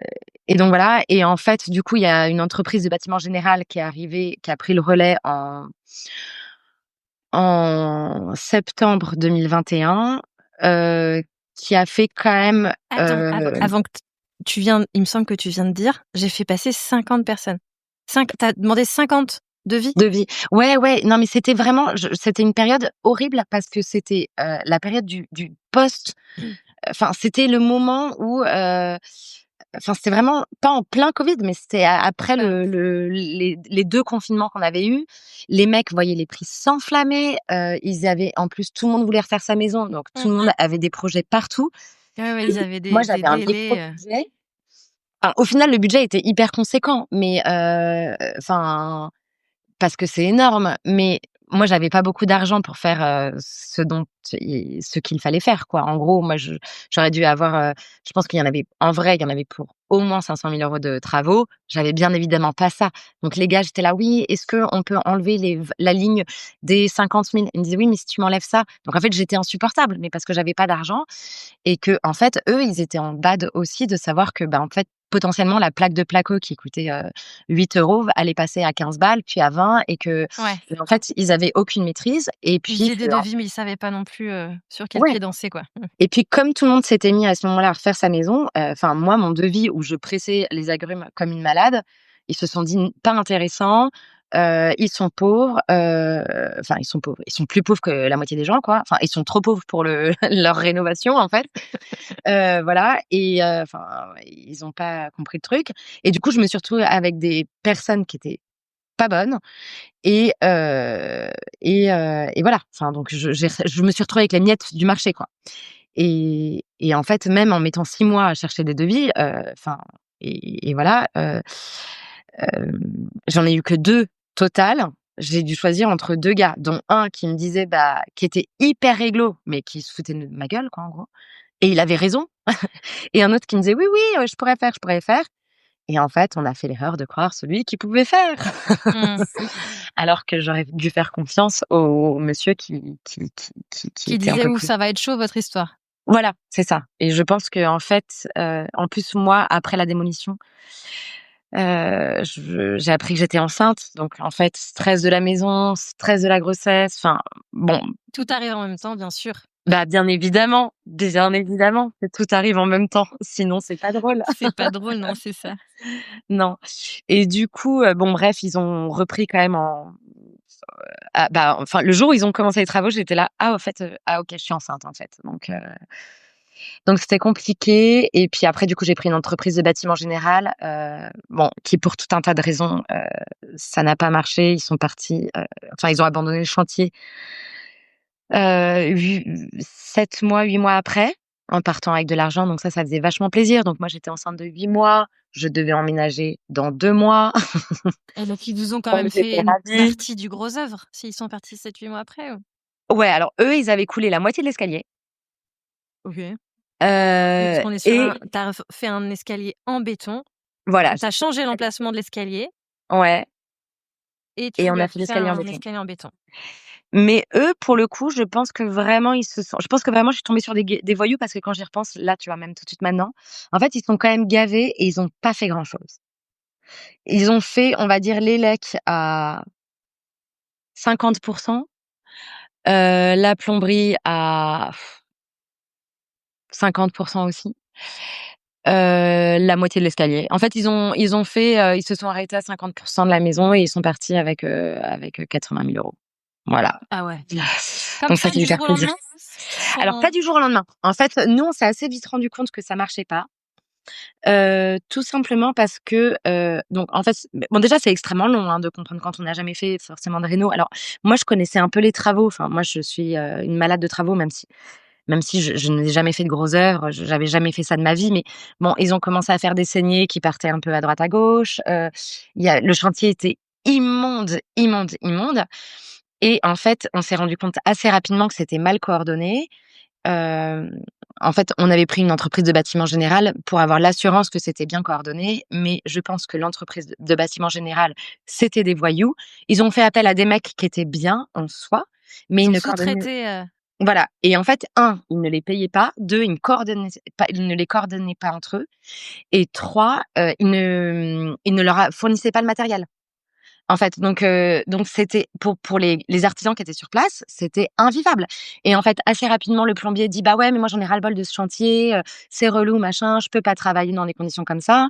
et donc voilà, et en fait, du coup, il y a une entreprise de bâtiment général qui est arrivée, qui a pris le relais en septembre 2021, qui a fait quand même, Attends, avant que tu viens, il me semble que tu viens de dire: «J'ai fait passer 50 personnes». Tu as demandé 50 devis? de vie. Ouais, ouais, non, mais c'était vraiment c'était une période horrible parce que c'était, la période du post, enfin, c'était le moment où, enfin, c'était vraiment pas en plein covid, mais c'était après Enfin, les 2 confinements qu'on avait eus. Les mecs voyaient les prix s'enflammer, ils avaient en plus, tout le monde voulait refaire sa maison, donc tout le monde avait des projets partout. ouais, ouais, ils avaient Moi, des j'avais un micro délais, budget. Enfin, au final, le budget était hyper conséquent, mais enfin, parce que c'est énorme, mais moi, j'avais pas beaucoup d'argent pour faire, ce qu'il fallait faire, quoi. En gros, moi, j'aurais dû avoir, je pense qu'il y en avait en vrai, il y en avait pour au moins 500 000 € de travaux. J'avais bien évidemment pas ça. Donc les gars, j'étais là: «Oui, est-ce qu'on peut enlever la ligne des 50 000?» Ils me disaient: «Oui, mais si tu m'enlèves ça», donc en fait, j'étais insupportable, mais parce que j'avais pas d'argent, et qu'en fait, eux, ils étaient en bad aussi de savoir que, bah, en fait, potentiellement la plaque de placo qui coûtait 8 € allait passer à 15 balles, puis à 20 Ouais. en fait, ils avaient aucune maîtrise et Ils puis faisaient des devis, mais ils savaient pas non plus, sur quel ouais pied danser, quoi. et puis comme tout le monde s'était mis à ce moment-là à refaire sa maison, enfin moi, mon devis où je pressais les agrumes comme une malade, ils se sont dit: «Pas intéressant, ils sont pauvres», enfin ils sont pauvres, ils sont plus pauvres que la moitié des gens, quoi. Enfin, ils sont trop pauvres pour le leur rénovation, en fait. Voilà enfin, ils ont pas compris le truc et du coup, je me suis retrouvée avec des personnes qui étaient pas bonnes et voilà. Enfin donc je me suis retrouvée avec les miettes du marché, quoi et en fait, même en mettant 6 mois à chercher des devis, enfin voilà, j'en ai eu que 2 total. J'ai dû choisir entre 2 gars, dont un qui me disait, qui était hyper réglo, mais qui se foutait de ma gueule, quoi, en gros et il avait raison et un autre qui me disait: «Oui, oui, je pourrais faire, je pourrais faire» et en fait, on a fait l'erreur de croire celui qui pouvait faire. Mmh. Alors que j'aurais dû faire confiance au monsieur qui Qui était un disait: peu «Ouh, plus ça va être chaud votre histoire». voilà, c'est ça et je pense qu'en fait, en plus, moi, après la démolition, j'ai appris que j'étais enceinte, donc en fait, stress de la maison, stress de la grossesse, enfin, bon, Tout arrive en même temps, bien sûr. bien évidemment que tout arrive en même temps, sinon c'est pas drôle. C'est pas drôle, non, c'est ça. Non et du coup, bon bref, ils ont repris quand même enfin, le jour où ils ont commencé les travaux, j'étais là: «Ah, au fait, ah OK, je suis enceinte, en fait», donc c'était compliqué et puis après, du coup, j'ai pris une entreprise de bâtiment général, bon, qui pour tout un tas de raisons, ça n'a pas marché. Ils sont partis, enfin, ils ont abandonné le chantier, hu 7 mois, 8 mois après, en partant avec de l'argent, donc ça faisait vachement plaisir. Donc moi, j'étais enceinte de 8 mois, je devais emménager dans 2 mois, Et donc ils vous ont quand donc même fait j'étais une ravie. partie du gros œuvre, s'ils sont partis 7-8 mois après, ou? Ouais, alors eux, ils avaient coulé la moitié de l'escalier, OK. Oui, parce heu qu'on est sur et un tu as fait un escalier en béton, voilà, tu as changé l'emplacement de l'escalier ouais et et tu on lui a as fait fait l'escalier en un béton. escalier en béton. Mais eux, pour le coup, je pense que vraiment je suis tombée sur des voyous parce que quand j'y repense, là, tu vois, même tout de suite maintenant, en fait, ils sont quand même gavés et ils ont pas fait grand-chose. Ils ont fait, on va dire, l'élec à 50 la plomberie à 50 aussi, la moitié de l'escalier. En fait, ils se sont arrêtés à 50 de la maison et ils sont partis avec 80 000 €. Voilà. Ah ouais. Comme Donc ça ça, fait du hyper jour au plaisir. lendemain? Alors pas Sans du jour au lendemain. En fait, nous, on s'est assez vite rendu compte que ça marchait pas, tout simplement parce que, donc en fait, bon déjà c'est extrêmement long, hein, de comprendre quand on n'a jamais fait forcément de réno. Alors moi je connaissais un peu les travaux, enfin moi je suis, une malade de travaux même si je n'ai jamais fait de gros œuvres, j'avais jamais fait ça de ma vie, mais bon, ils ont commencé à faire des saignées qui partaient un peu à droite à gauche, le chantier était immonde, immonde, immonde et en fait, on s'est rendu compte assez rapidement que c'était mal coordonné. Hem, En fait, on avait pris une entreprise de bâtiment général pour avoir l'assurance que c'était bien coordonné, mais je pense que l'entreprise de bâtiment général, c'était des voyous. Ils ont fait appel à des mecs qui étaient bien en soi, mais ils ils ont ne coordonnaient sous-traité, voilà et en fait, 1, ils ne les payaient pas, 2, ils ne les coordonnaient pas entre eux et 3, ils ne leur a fournissaient pas le matériel. En fait, donc c'était pour les artisans qui étaient sur place, c'était invivable et en fait, assez rapidement, le plombier dit: «Bah, ouais, mais moi, j'en ai ras-le-bol de ce chantier, c'est relou, machin, je peux pas travailler dans des conditions comme ça».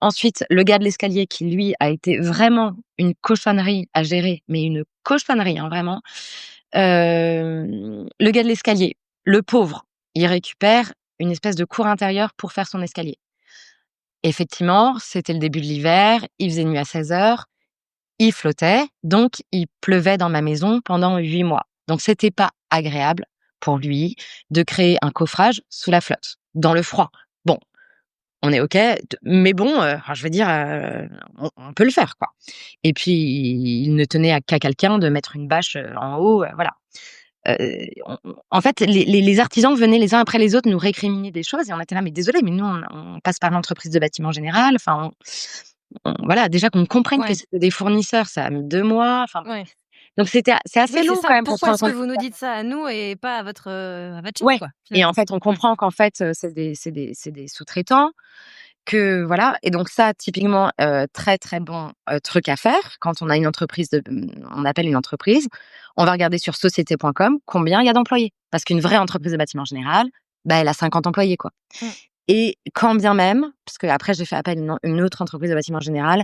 Ensuite, le gars de l'escalier qui, lui, a été vraiment une cochonnerie à gérer, mais une cochonnerie, hein, vraiment. Le gars de l'escalier, le pauvre, il récupère une espèce de cour intérieure pour faire son escalier. Effectivement, c'était le début de l'hiver, il faisait nuit à 16 heures. Il flottait, donc il pleuvait dans ma maison pendant 8 mois. Donc c'était pas agréable pour lui de créer un coffrage sous la flotte, dans le froid. Bon, on est OK, mais bon, enfin je veux dire, on peut le faire, quoi. Et puis il ne tenait qu'à quelqu'un de mettre une bâche, en haut, voilà. En fait, les artisans venaient les uns après les autres nous récriminer des choses et on était là: «Mais désolé, mais nous on passe par l'entreprise de bâtiment général, enfin voilà, déjà qu'on comprenne que ouais, c'était des fournisseurs, ça a mis 2 mois, enfin ouais. donc c'est Oui, assez c'est long ça. quand même pour se Pourquoi rendre est-ce que compte. vous nous dites ça à nous et pas à votre chef, Ouais quoi, et en finalement? fait, on Mmh. comprend qu'en fait, c'est des sous-traitants que voilà. Et donc ça, typiquement, très, très bon, truc à faire quand on a une entreprise on appelle une entreprise. On va regarder sur société.com combien il y a d'employés. Parce qu'une vraie entreprise de bâtiment général, bah, elle a 50 employés, quoi. Mmh. Et quand bien même, parce qu'après j'ai fait appel à une autre entreprise de bâtiment général,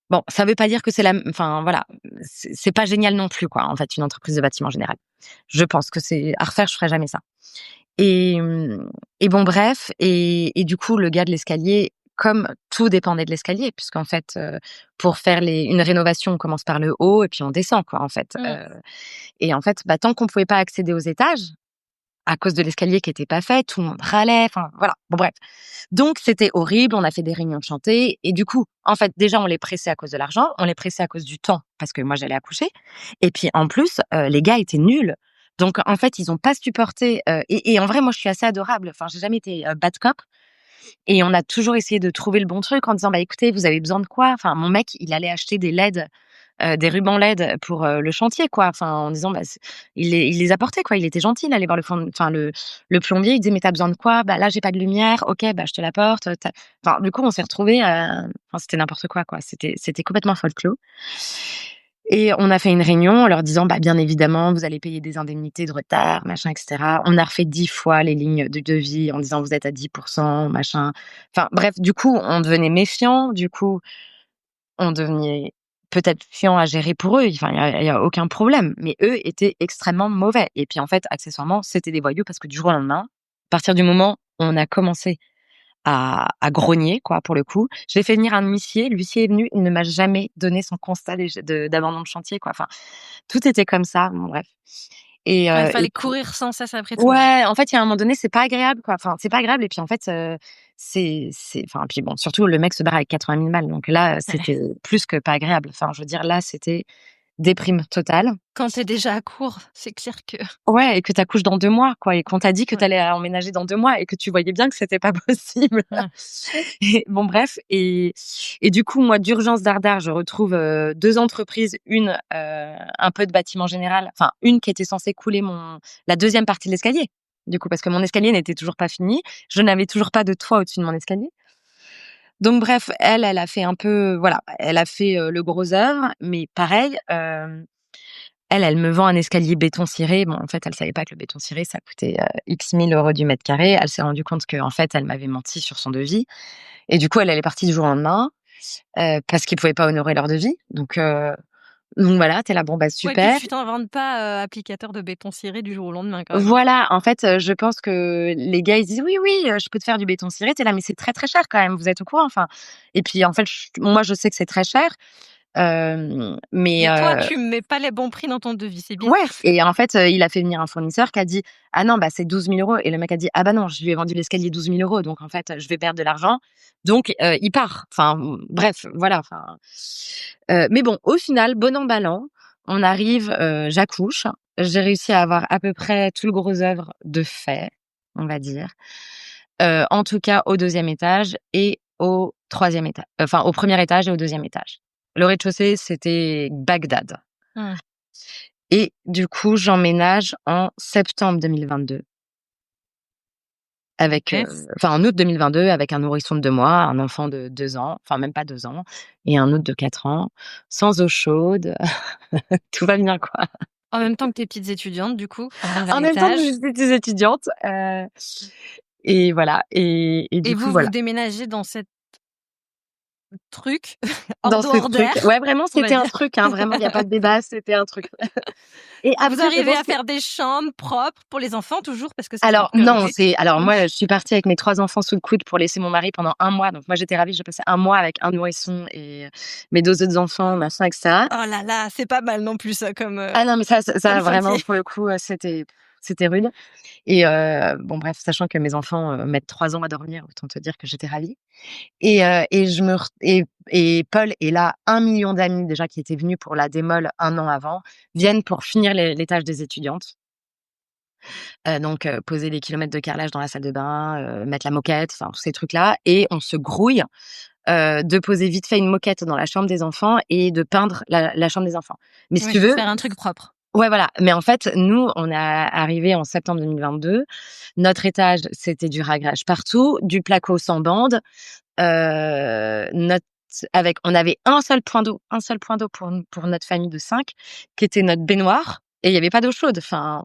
bon, ça veut pas dire que c'est enfin voilà, c'est pas génial non plus, quoi, en fait, une entreprise de bâtiment général. Je pense que c'est à refaire, je ferais jamais ça. Et bon bref, et du coup, le gars de l'escalier, comme tout dépendait de l'escalier, puisqu'en fait, pour faire une rénovation, on commence par le haut et puis on descend, quoi, en fait. Mmh. Et en fait, bah, tant qu'on pouvait pas accéder aux étages, à cause de l'escalier qui était pas fait, tout le monde râlait, enfin voilà, bon bref. Donc c'était horrible, on a fait des réunions de chantier et du coup, en fait, déjà on les pressait à cause de l'argent, on les pressait à cause du temps parce que moi j'allais accoucher et puis en plus, les gars étaient nuls. Donc en fait, ils ont pas supporté, et en vrai moi je suis assez adorable, enfin j'ai jamais été, bad cop et on a toujours essayé de trouver le bon truc en disant: «Bah écoutez, vous avez besoin de quoi?» Enfin mon mec, il allait acheter des LED, des rubans LED pour, le chantier, quoi. Enfin, en disant, bah, il les apportait, quoi. Il était gentil, il allait voir le plombier, il disait: «Mais tu as besoin de quoi?» «Bah, là, j'ai pas de lumière». «OK, bah, je te l'apporte». Enfin, du coup, on s'est retrouvés, enfin, c'était n'importe quoi, quoi. C'était complètement folklore et on a fait une réunion en leur disant: «Bah, bien évidemment, vous allez payer des indemnités de retard, machin et cetera». On a refait 10 fois les lignes de devis en disant: «Vous êtes à 10 machin». Enfin, bref, du coup, on devenait méfiants. Du coup, on devenait peut-être chiant à gérer pour eux, enfin, il y a aucun problème, mais eux étaient extrêmement mauvais et puis, en fait, accessoirement, c'était des voyous parce que du jour au lendemain, à partir du moment où on a commencé à grogner, quoi, pour le coup, j'ai fait venir un huissier, l'huissier est venu, il ne m'a jamais donné son constat d'abandon de chantier, quoi, enfin, tout était comme ça, bon bref Ouais, il et fallait courir sans cesse après tout, ouais. ouais, en fait, il y a un moment donné, c'est pas agréable, quoi. Enfin, c'est pas agréable et puis, en fait, enfin, puis bon, surtout le mec se barre avec 80 000 balles, donc là, c'était plus que pas agréable. Enfin, je veux dire, là, c'était déprime totale. Quand tu es déjà à court, c'est clair que Ouais et que tu accouches dans 2 mois, quoi et qu'on t'a dit que tu ouais. allais emménager dans 2 mois et que tu voyais bien que c'était pas possible. Ouais. Et bon bref et du coup, moi, d'urgence dardard, je retrouve, 2 entreprises, une, un peu de bâtiment général, enfin, une qui était censée couler la deuxième partie de l'escalier, du coup, parce que mon escalier n'était toujours pas fini. Je n'avais toujours pas de toit au-dessus de mon escalier. Donc bref, elle a fait un peu voilà, elle a fait, le gros œuvre, mais pareil, elle me vend un escalier béton ciré. Bon, en fait, elle savait pas que le béton ciré, ça coûtait, X mille euros du mètre carré. Elle s'est rendue compte qu'en fait, elle m'avait menti sur son devis et du coup, elle est partie du jour au lendemain, parce qu'ils pouvaient pas honorer leur devis. Donc voilà, tu es là: «Bon, bah, Ouais, puis super». tu t'inventes pas, applicateur de béton ciré du jour au lendemain quand même. Voilà, en fait, je pense que les gars, ils disent: «Oui, oui, je peux te faire du béton ciré». Tu es là: «Mais c'est très, très cher quand même, vous êtes au courant?» Enfin et puis, en fait, moi, je sais que c'est très cher, mais Mais toi, tu mets pas les bons prix dans ton devis, c'est bien. ouais et en fait, il a fait venir un fournisseur qui a dit: «Ah non, bah, c'est 12 000 € et le mec a dit: «Ah bah non, je lui ai vendu l'escalier 12 000 €, donc en fait, je vais perdre de l'argent». Donc il part. Enfin, bref, voilà, enfin, mais bon, au final, bon an, mal an, on arrive, j'accouche. J'ai réussi à avoir à peu près tout le gros œuvre de fait, on va dire. En tout cas au deuxième étage et au troisième étage, enfin au premier étage et au deuxième étage. Le rez-de-chaussée, c'était Bagdad. Mmh. Et du coup, j'emménage en septembre 2022 avec, OK. enfin en août 2022 avec un nourrisson de 2 mois, un enfant de 2 ans, enfin même pas 2 ans et un autre de 4 ans, sans eau chaude, tout va bien quoi. En même temps que tes petites étudiantes du coup, en bas En même temps que étage j'étais des étudiantes, et voilà et et du coup vous, vous voilà. déménagez dans cet truc hors Dans d'eau, ce hors truc d'air, ouais vraiment on va c'était un dire. truc, hein, vraiment il y a pas de débat, c'était un truc. Et Vous après je arrivez pense à que faire des chambres propres pour les enfants toujours? Parce que ça, c'est une alors non, priorité. moi, je suis partie avec mes 3 enfants sous le coude pour laisser mon mari pendant 1 mois, donc moi j'étais ravie, j'ai passé 1 mois avec un nourrisson et mes 2 autres enfants, machin et cetera. Oh là là, c'est pas mal non plus ça Ah non, mais comme ça vraiment chantier. pour le coup, c'était rude et bon bref, sachant que mes enfants, mettent 3 ans à dormir, autant te dire que j'étais ravie et je me ret et Paul et là, 1 million d'amis déjà qui étaient venus pour la démol 1 an avant, viennent pour finir l'étage des étudiantes. Donc poser les kilomètres de carrelage dans la salle de bain, mettre la moquette, enfin tous ces trucs-là et on se grouille, de poser vite fait une moquette dans la chambre des enfants et de peindre la chambre des enfants. Mais si Oui, tu veux faire un truc propre. ouais, voilà, mais en fait, nous, on est arrivés en septembre 2022. Notre étage, c'était du ragrage partout, du placo sans bande, notre on avait un seul point d'eau pour notre famille de 5, qui était notre baignoire, et il y avait pas d'eau chaude. Enfin,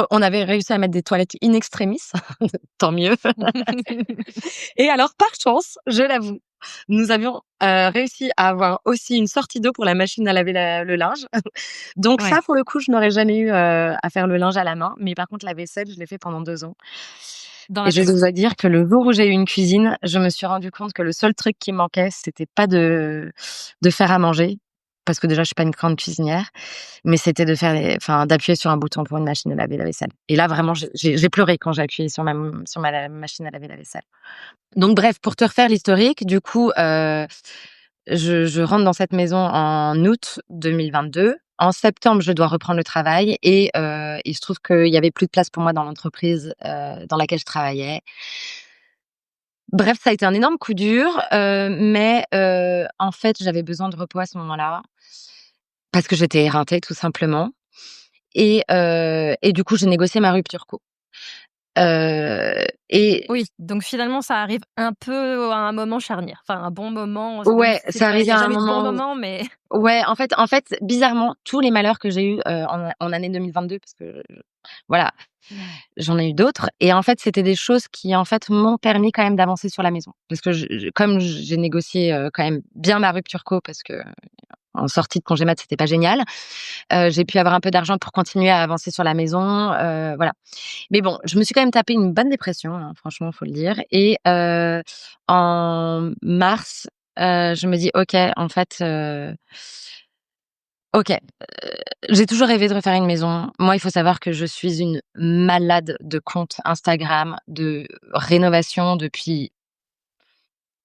on avait réussi à mettre des toilettes in extremis, tant mieux. Et alors, par chance, je l'avoue, nous avions réussi à avoir aussi une sortie d'eau pour la machine à laver le linge. Donc Ouais. ça, pour le coup, je n'aurais jamais eu à faire le linge à la main. Mais par contre, la vaisselle, je l'ai fait pendant 2 ans. Dans Et la je cuisine. dois dire que le jour où j'ai eu une cuisine, je me suis rendu compte que le seul truc qui manquait, c'était pas de faire à manger, parce que déjà, je suis pas une grande cuisinière, mais c'était d'appuyer sur un bouton pour une machine à laver la vaisselle. Et là, vraiment, j'ai pleuré quand j'ai appuyé sur ma machine à laver la vaisselle. Donc bref, pour te refaire l'historique, du coup, je rentre dans cette maison en août 2022. En septembre, je dois reprendre le travail et il se trouve qu'il y avait plus de place pour moi dans l'entreprise, dans laquelle je travaillais. Bref, ça a été un énorme coup dur, mais en fait, j'avais besoin de repos à ce moment-là parce que j'étais éreintée tout simplement, et du coup, j'ai négocié ma rupture co. Et Oui, donc finalement, ça arrive un peu à un moment charnière. Enfin, un bon moment, donc ouais, c'est ça pas il y arrivait a à un jamais de bon moment où moment, mais ouais, en fait, bizarrement, tous les malheurs que j'ai eus, en année 2022, parce que voilà, j'en ai eu d'autres, et en fait, c'était des choses qui, en fait, m'ont permis quand même d'avancer sur la maison. Parce que comme j'ai négocié, quand même bien ma rupture co, parce que en sortie de congé mat, c'était pas génial, j'ai pu avoir un peu d'argent pour continuer à avancer sur la maison, voilà. Mais bon, je me suis quand même tapé une bonne dépression, hein, franchement, faut le dire, et en mars, je me dis: «OK, en fait, OK, j'ai toujours rêvé de refaire une maison». Moi, il faut savoir que je suis une malade de comptes Instagram, de rénovation depuis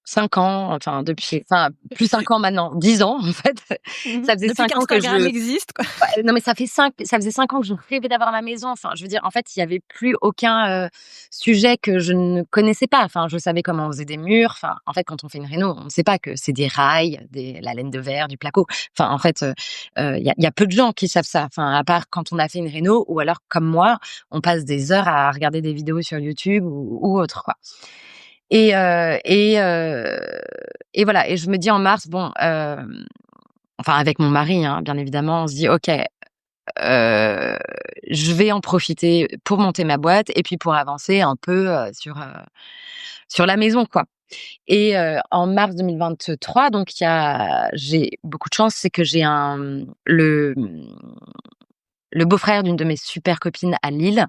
5 ans, enfin plus 5 ans maintenant, 10 ans en fait. mmh Ça faisait depuis 5 ans que qu'Instagram je existe, quoi. Ouais, non, mais ça faisait 5 ans que je rêvais d'avoir ma maison. Enfin, je veux dire, en fait, il y avait plus aucun sujet que je ne connaissais pas. Enfin, je savais comment on faisait des murs. Enfin, en fait, quand on fait une réno, on ne sait pas que c'est des rails, la laine de verre, du placo. Enfin, en fait, il y a peu de gens qui savent ça. Enfin, à part quand on a fait une réno, ou alors comme moi, on passe des heures à regarder des vidéos sur YouTube ou autre, quoi. Et voilà. Et je me dis en mars, bon, enfin avec mon mari, hein, bien évidemment, on se dit: «OK, je vais en profiter pour monter ma boîte et puis pour avancer un peu, sur la maison, quoi». Et en mars 2023, donc j'ai beaucoup de chance, c'est que j'ai le beau-frère d'une de mes super copines à Lille,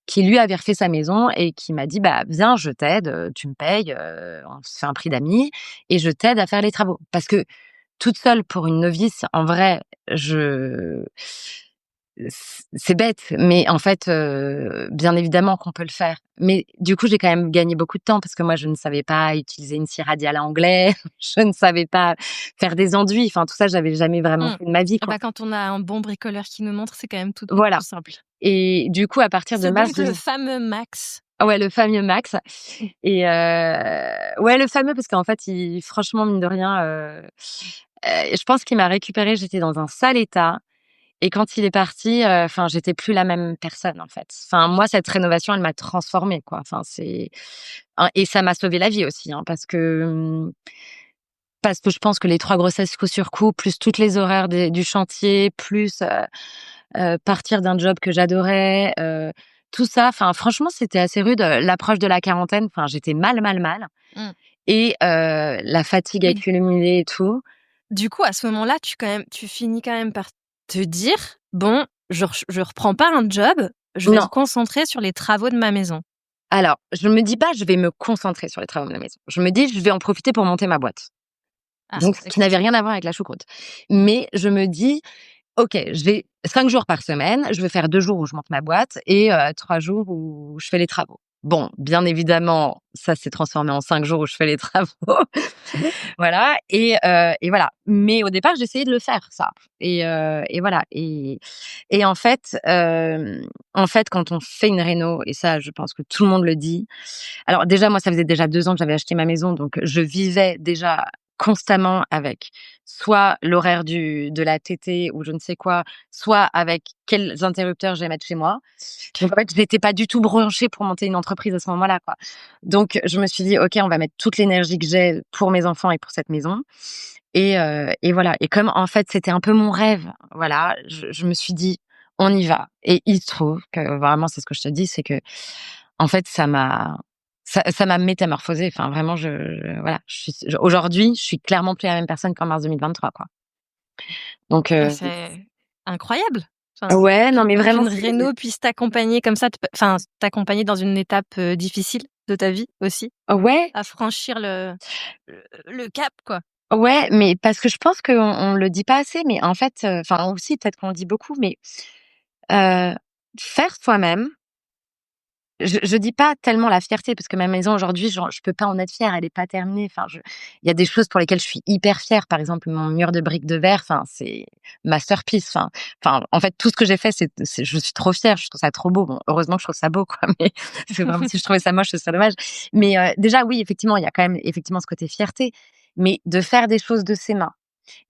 qui lui avait refait sa maison et qui m'a dit: «Bah, viens, je t'aide, tu me payes, on se fait un prix d'amis et je t'aide à faire les travaux». Parce que toute seule pour une novice, en vrai, je c'est bête, mais en fait, bien évidemment qu'on peut le faire. Mais du coup, j'ai quand même gagné beaucoup de temps parce que moi, je ne savais pas utiliser une scie radiale à anglais, je ne savais pas faire des enduits, enfin tout ça, j'avais jamais vraiment Mmh. fait de ma vie, Ah quoi. bah, quand on a un bon bricoleur qui nous montre, c'est quand même Voilà. tout simple. Et du coup, à partir de C'est mars donc le 2000 fameux Max. ouais, le fameux Max. Et ouais, le fameux, parce qu'en fait, franchement, mine de rien, je pense qu'il m'a récupérée. J'étais dans un sale état. Et quand il est parti, enfin, j'étais plus la même personne, en fait. Enfin, moi, cette rénovation, elle m'a transformée, quoi. Enfin, et ça m'a sauvé la vie aussi, hein, parce que je pense que les 3 grossesses coup sur coup, plus toutes les horaires du chantier, plus partir d'un job que j'adorais, tout ça, enfin, franchement, c'était assez rude. L'approche de la quarantaine, enfin, j'étais mal, mal, mal, Mmh. et la fatigue Oui. accumulée et tout. Du coup, à ce moment-là, tu finis quand même par te dire: «Bon, je reprends pas un job, je vais me Non. concentrer sur les travaux de ma maison». Alors, je me dis pas: «Je vais me concentrer sur les travaux de la maison». Je me dis: «Je vais en profiter pour monter ma boîte». Ah, Donc, ce qui OK. n'avait rien à voir avec la choucroute. Mais je me dis: «OK, je vais 5 jours par semaine, je vais faire 2 jours où je monte ma boîte et 3 jours où je fais les travaux». Bon, bien évidemment, ça s'est transformé en 5 jours où je fais les travaux. Voilà, et voilà. Mais au départ, j'essayais de le faire, ça, et voilà. Et en fait, quand on fait une réno, et ça, je pense que tout le monde le dit. Alors déjà, moi, ça faisait déjà 2 ans que j'avais acheté ma maison, donc je vivais déjà constamment avec soit l'horaire de la tétée ou je ne sais quoi, soit avec quels interrupteurs je vais mettre chez moi. Donc en fait, j'étais pas du tout branchée pour monter une entreprise à ce moment-là, quoi. Donc je me suis dit: «OK, on va mettre toute l'énergie que j'ai pour mes enfants et pour cette maison» et voilà et comme en fait, c'était un peu mon rêve, voilà, je me suis dit: «On y va» et il se trouve que vraiment, c'est ce que je te dis, c'est que en fait, ça m'a métamorphosée. Enfin, vraiment, voilà, aujourd'hui, je suis clairement plus la même personne qu'en mars 2023, quoi. Donc, Ah, c'est incroyable! Enfin, ouais, non, mais vraiment, qu'une c'est réno puisse t'accompagner comme ça, enfin, t'accompagner dans une étape, difficile de ta vie aussi, ouais, à franchir le cap, quoi. ouais, mais parce que je pense qu'on le dit pas assez, mais en fait, enfin, aussi, peut-être qu'on le dit beaucoup, mais, heu, faire soi-même. Je dis pas tellement la fierté parce que ma maison aujourd'hui, genre, je peux pas en être fière, elle est pas terminée. Enfin, il y a des choses pour lesquelles je suis hyper fière. Par exemple, mon mur de briques de verre, enfin, c'est masterpiece. En fait, tout ce que j'ai fait, je suis trop fière. Je trouve ça trop beau. Bon, heureusement que je trouve ça beau, quoi. Mais c'est vraiment si je trouvais ça moche, ce serait dommage. Mais déjà, oui, effectivement, il y a quand même effectivement ce côté fierté. Mais de faire des choses de ses mains,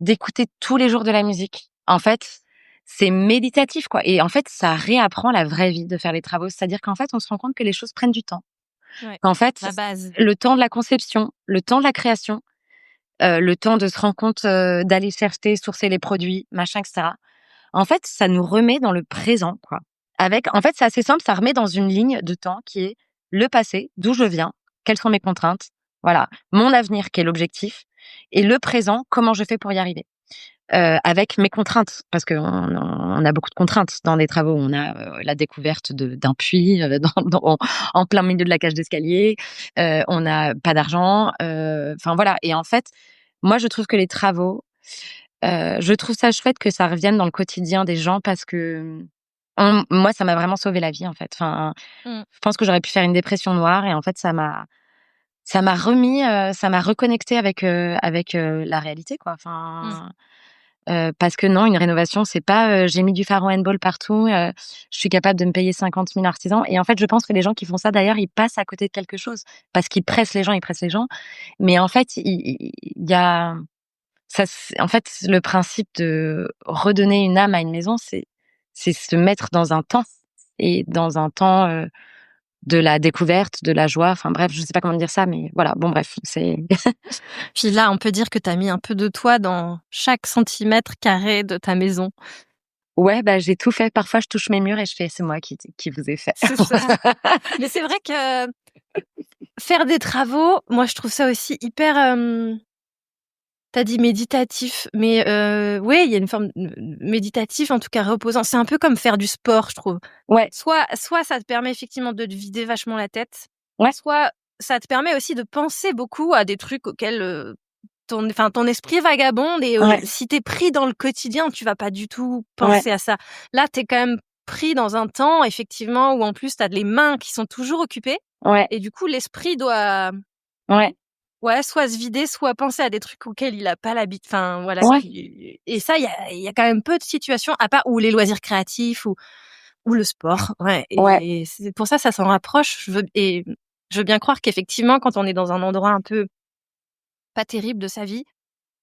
d'écouter tous les jours de la musique. En fait, c'est méditatif, quoi et en fait, ça réapprend la vraie vie de faire les travaux. C'est-à-dire qu'en fait, on se rend compte que les choses prennent du temps. Ouais, Qu'en fait, la base. le temps de la conception, le temps de la création, le temps de se rendre compte, d'aller chercher, sourcer les produits, machin et cetera. En fait, ça nous remet dans le présent, quoi. En fait, c'est assez simple, ça remet dans une ligne de temps qui est le passé, d'où je viens, quelles sont mes contraintes, voilà, mon avenir qui est l'objectif et le présent, comment je fais pour y arriver. Avec mes contraintes, parce qu'on a beaucoup de contraintes dans les travaux. On a, la découverte d'un puits, en plein milieu de la cage d'escalier, on n'a pas d'argent, enfin voilà et en fait, moi je trouve que les travaux, je trouve ça chouette que ça revienne dans le quotidien des gens parce que, moi ça m'a vraiment sauvé la vie en fait. Enfin, Mmh. je pense que j'aurais pu faire une dépression noire et en fait ça m'a remis, ça m'a reconnectée avec, la réalité quoi. Mmh. Enfin parce que non, une rénovation, c'est pas, j'ai mis du Pharaon Handball partout, je suis capable de me payer 50 000 artisans et en fait, je pense que les gens qui font ça d'ailleurs, ils passent à côté de quelque chose parce qu'ils pressent les gens, ils pressent les gens. Mais en fait, il y a en fait, le principe de redonner une âme à une maison, c'est se mettre dans un temps et dans un temps, de la découverte, de la joie, enfin bref, je sais pas comment dire ça, mais voilà, bon bref, c'est Puis là, on peut dire que tu as mis un peu de toi dans chaque centimètre carré de ta maison. ouais, bah, j'ai tout fait. Parfois, je touche mes murs et je fais: «C'est moi qui vous ai fait». C'est ça. Mais c'est vrai que faire des travaux, moi, je trouve ça aussi hyper, tu dit méditatif, mais ouais, il y a une forme méditatif, en tout cas reposant. C'est un peu comme faire du sport, je trouve. Ouais, Soit ça te permet effectivement de te vider vachement la tête, ouais, soit ça te permet aussi de penser beaucoup à des trucs auxquels, ton esprit vagabonde et ouais, si tu es pris dans le quotidien, tu vas pas du tout ouais, penser à ça. Là, tu es quand même pris dans un temps effectivement où en plus tu as les mains qui sont toujours occupées ouais, et du coup l'esprit doit, ouais, ouais, soit se vider, soit penser à des trucs auxquels il a pas l'habitude. Enfin voilà ouais, qui et ça, il y a quand même peu de situations à part ou les loisirs créatifs ou le sport, ouais ouais, et c'est pour ça, ça s'en rapproche. Je veux bien croire qu'effectivement quand on est dans un endroit un peu pas terrible de sa vie,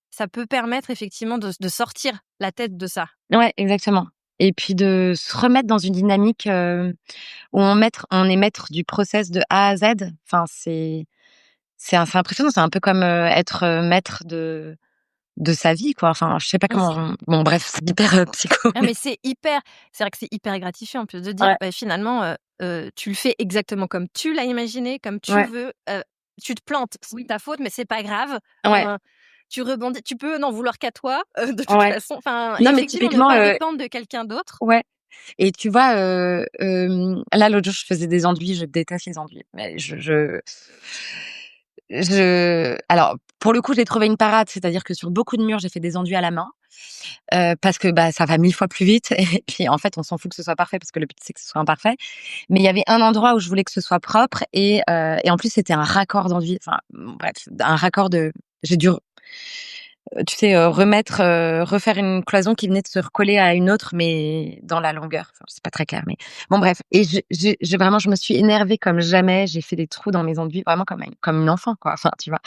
ça peut permettre effectivement de sortir la tête de ça. ouais, exactement et puis de se remettre dans une dynamique, où on est maître du process de A à Z. Enfin, c'est impressionnant, c'est un peu comme, être, maître de sa vie, quoi. Enfin, je sais pas Mmh. comment bon bref, c'est hyper, psycho. Ah mais c'est vrai que c'est hyper gratifiant en plus de dire, Ouais, bah, finalement, tu le fais exactement comme tu l'as imaginé, comme tu ouais, veux, tu te plantes, c'est ta faute mais c'est pas grave, ouais, heu, tu rebondis, tu peux n'en vouloir qu'à toi, de toute ouais. façon, enfin Non, mais effectivement ne typiquement, pas dépendre de quelqu'un d'autre. ouais. Et tu vois, là, l'autre jour, je faisais des enduits, je déteste les enduits. Mais alors, pour le coup, j'ai trouvé une parade, c'est-à-dire que sur beaucoup de murs, j'ai fait des enduits à la main, parce que, bah, ça va 1000 fois plus vite et puis, en fait, on s'en fout que ce soit parfait parce que le but, c'est que ce soit imparfait. Mais il y avait un endroit où je voulais que ce soit propre et en plus, c'était un raccord d'enduit, enfin, bon, bref, un raccord de j'ai dû tu sais, refaire une cloison qui venait de se recoller à une autre, mais dans la longueur. Enfin, c'est pas très clair, mais bon bref. Et j'ai vraiment, je me suis énervée comme jamais. J'ai fait des trous dans mes enduits, vraiment comme une enfant, quoi. Enfin, tu vois.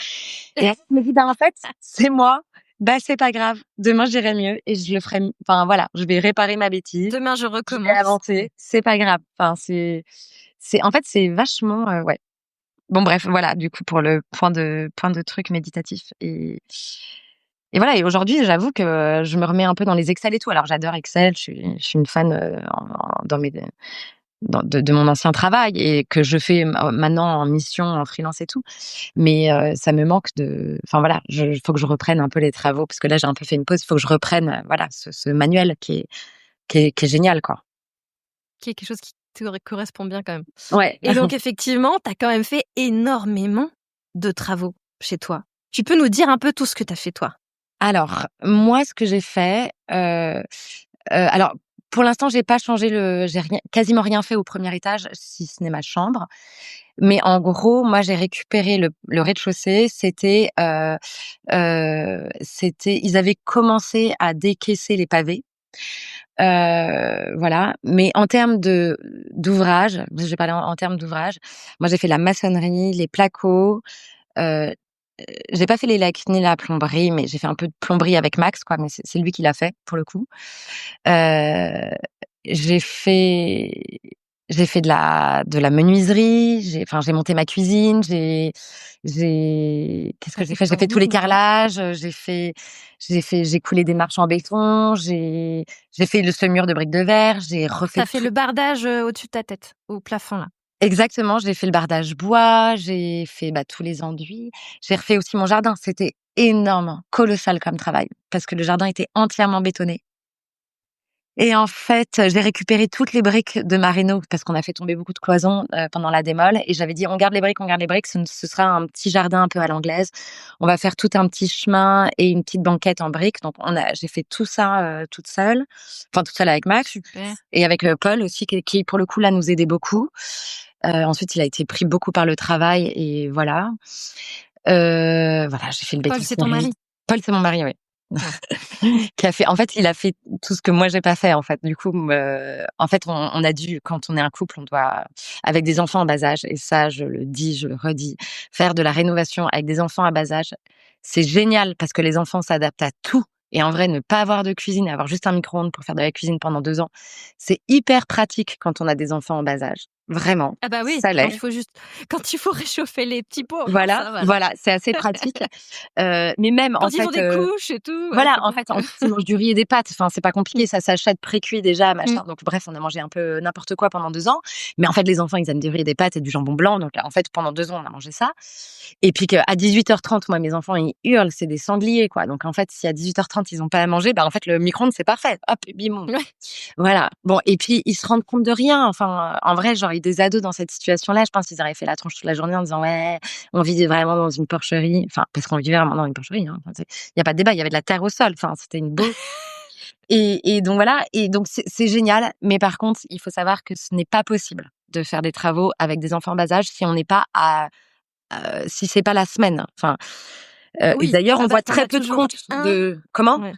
Et après, je me dis, bah, en fait, c'est moi. Bah, c'est pas grave. Demain, j'irai mieux et je le ferai. Enfin, voilà, je vais réparer ma bêtise. Demain, je Je vais recommence. avancer. C'est pas grave. Enfin, en fait, c'est vachement, ouais. Bon, bref, voilà, du coup, pour le point de truc méditatif. Et voilà. Et aujourd'hui, j'avoue que je me remets un peu dans les Excel et tout. Alors, j'adore Excel. Je suis une fan dans mes de mon ancien travail et que je fais maintenant en mission, en freelance et tout. Mais ça me manque de. Enfin voilà, faut que je reprenne un peu les travaux parce que là j'ai un peu fait une pause. Il faut que je reprenne, voilà, ce manuel qui est génial, quoi. Qui est quelque chose qui te correspond bien quand même. Ouais. Et donc effectivement, tu as quand même fait énormément de travaux chez toi. Tu peux nous dire un peu tout ce que tu as fait toi? Alors moi, ce que j'ai fait, alors pour l'instant, j'ai pas changé j'ai quasiment rien fait au premier étage, si ce n'est ma chambre. Mais en gros, moi, j'ai récupéré le rez-de-chaussée. Ils avaient commencé à décaisser les pavés. Voilà. Mais en termes d'ouvrage, je vais parler en termes d'ouvrage. Moi, j'ai fait la maçonnerie, les placos. Heu, j'ai pas fait les lecs ni la plomberie, mais j'ai fait un peu de plomberie avec Max, quoi. Mais c'est lui qui l'a fait pour le coup. Heu, j'ai fait j'ai fait de la menuiserie, j'ai monté ma cuisine, qu'est-ce Tu que as j'ai fait fait? J'ai fait tous les énormément. carrelages, j'ai coulé des marches en béton, j'ai fait le seul-mur de briques de verre, j'ai Tu refait as fait tout. le bardage, au-dessus de ta tête, au plafond là? Exactement, j'ai fait le bardage bois, j'ai fait, bah, tous les enduits. J'ai refait aussi mon jardin. C'était énorme, colossal comme travail parce que le jardin était entièrement bétonné. Et en fait, j'ai récupéré toutes les briques de ma réno parce qu'on a fait tomber beaucoup de cloisons, pendant la démol et j'avais dit: on garde les briques, ce sera un petit jardin un peu à l'anglaise. On va faire tout un petit chemin et une petite banquette en briques». Donc j'ai fait tout ça, toute seule avec Max Super. et avec, Paul aussi qui pour le coup là nous aidait beaucoup. Ensuite il a été pris beaucoup par le travail et voilà. Voilà, j'ai fait le Paul, béton c'est ton ciré. mari? Paul, c'est mon mari, oui. Ouais. Il a fait tout ce que moi j'ai pas fait en fait. Du coup, en fait, on a dû, quand on est un couple, on doit, avec des enfants en bas âge, et ça, je le dis, je le redis, faire de la rénovation avec des enfants à bas âge, c'est génial parce que les enfants s'adaptent à tout. Et en vrai, ne pas avoir de cuisine, avoir juste un micro-ondes pour faire de la cuisine pendant 2 ans, c'est hyper pratique quand on a des enfants en bas âge. Vraiment, Ah bah oui, ça l'est. quand il faut réchauffer les petits pots, Voilà, ça va. voilà, c'est assez pratique. Mais même en Quand ils ont fait, des couches et tout, voilà, c'est en bon. fait, ils mangent du riz et des pâtes. Enfin, c'est pas compliqué, Mmh. ça s'achète précuit déjà, Mmh. machin. Donc bref, on a mangé un peu n'importe quoi pendant 2 ans. Mais en fait, les enfants, ils aiment du riz et des pâtes et du jambon blanc. Donc en fait, pendant 2 ans, on a mangé ça. Et puis qu'à 18h30, moi, mes enfants, ils hurlent, c'est des sangliers, quoi. Donc en fait, si à 18h30, ils ont pas à manger, bah, en fait, le micro-ondes, c'est parfait. Hop, et bim. Ouais. Voilà. Bon, et puis ils se rendent compte de rien. Enfin, en vrai, genre, des ados dans cette situation-là, je pense qu'ils auraient fait la tronche toute la journée en disant: «Ouais, on vit vraiment dans une porcherie». Enfin, parce qu'on vivait vraiment dans une porcherie, hein. Enfin, il y a pas de débat, il y avait de la terre au sol. Enfin, c'était une beau et donc voilà, et donc c'est génial. Mais par contre, il faut savoir que ce n'est pas possible de faire des travaux avec des enfants en bas âge si on n'est pas si c'est pas la semaine. Enfin, et Oui, d'ailleurs, on voit parce qu'on très a peu de toujours comptes un de comment? ouais,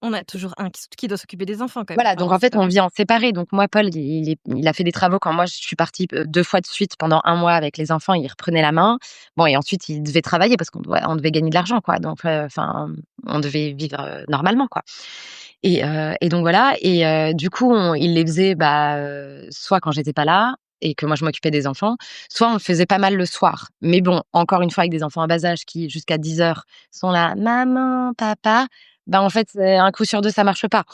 on a toujours un qui doit s'occuper des enfants quand même. Voilà, Enfin, donc on en sait fait, pas. on vit en séparé. Donc moi, Paul, il a fait des travaux quand moi je suis partie 2 fois de suite pendant 1 mois avec les enfants, il reprenait la main. Bon, et ensuite il devait travailler parce on devait gagner de l'argent, quoi. Donc enfin, on devait vivre, normalement, quoi. Et donc voilà, et du coup, il les faisait, bah, soit quand j'étais pas là et que moi je m'occupais des enfants, soit on le faisait pas mal le soir. Mais bon, encore une fois, avec des enfants à bas âge qui, jusqu'à 10h, sont là: «Maman, papa», bah, en fait, un coup sur 2, ça marche pas.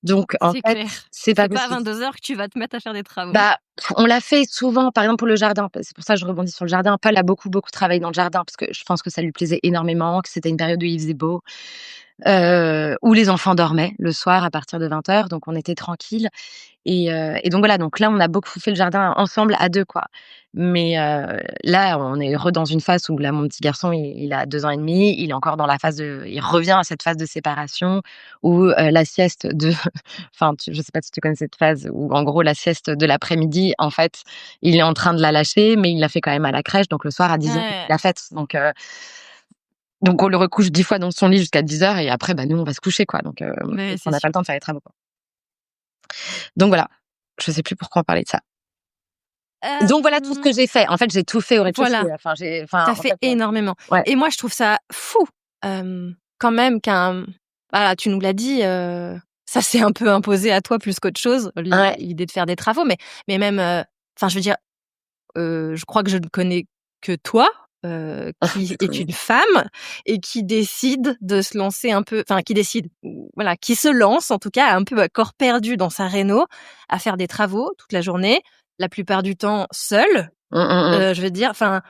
Donc en C'est fait, clair. c'est pas C'est pas à possible. 22h que tu vas te mettre à faire des travaux. Bah, on l'a fait souvent, par exemple pour le jardin, c'est pour ça que je rebondis sur le jardin. Paul a beaucoup, beaucoup travaillé dans le jardin parce que je pense que ça lui plaisait énormément, que c'était une période où il faisait beau, où les enfants dormaient le soir à partir de 20h, donc on était tranquilles. Et donc voilà, donc là, on a beaucoup fait le jardin ensemble à 2, quoi. Mais là, on est dans une phase où là, mon petit garçon, il a 2 ans et demi, il est encore dans la phase il revient à cette phase de séparation où, la sieste de enfin, je sais pas si tu connais cette phase où en gros la sieste de l'après-midi, en fait, il est en train de la lâcher, mais il la fait quand même à la crèche, donc le soir à 10h, il Ouais. la faite. Donc Donc on le recouche 10 fois dans son lit jusqu'à 10h et après, nous, on va se coucher, quoi. Donc Ouais, on c'est n'a pas sûr. le temps de faire les travaux, quoi. Donc voilà, je sais plus pourquoi on parlait de ça. Donc voilà tout ce Hem, que j'ai fait. En fait, j'ai tout fait au rez-de-chaussée. voilà, tu En fait fait, énormément ouais. et moi, je trouve ça fou, quand même voilà, tu nous l'as dit, ça s'est un peu imposé à toi plus qu'autre chose, Ouais. l'idée de faire des travaux, mais même, enfin, je veux dire, je crois que je ne connais que toi, qui est une femme et qui décide de se lancer un peu enfin qui décide, ou voilà, qui se lance en tout cas un peu à corps perdu dans sa réno, à faire des travaux toute la journée, la plupart du temps seule. Mmh, mmh mh. Je veux dire, enfin,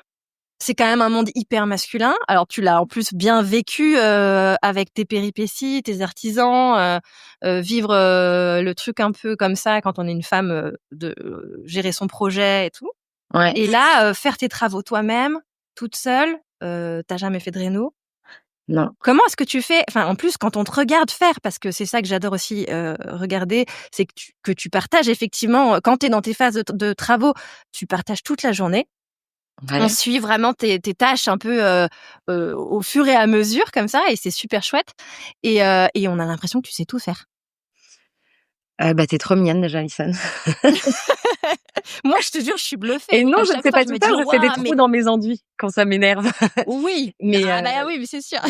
c'est quand même un monde hyper masculin. Alors tu l'as en plus bien vécu, avec tes péripéties, tes artisans, vivre, le truc un peu comme ça quand on est une femme, de gérer son projet et tout. Ouais. Et là, faire tes travaux toi-même, toute seule, tu jamais fait de réno. Non. Comment est-ce que tu fais? Enfin, en plus, quand on te regarde faire, parce que c'est ça que j'adore aussi, regarder, c'est que tu partages effectivement, quand tu es dans tes phases de travaux, tu partages toute la journée. On Ouais. suit vraiment tes tâches un peu, au fur et à mesure comme ça et c'est super chouette et on a l'impression que tu sais tout faire. Tu trop mignonne déjà, Alison. Moi, je te jure, je suis bluffée. Et non, À je ne chaque sais fois, pas je tout me faire, dis: je fais des «Waouh, trous mais dans mes enduits quand ça m'énerve. oui!» Mais Oui, mais c'est sûr.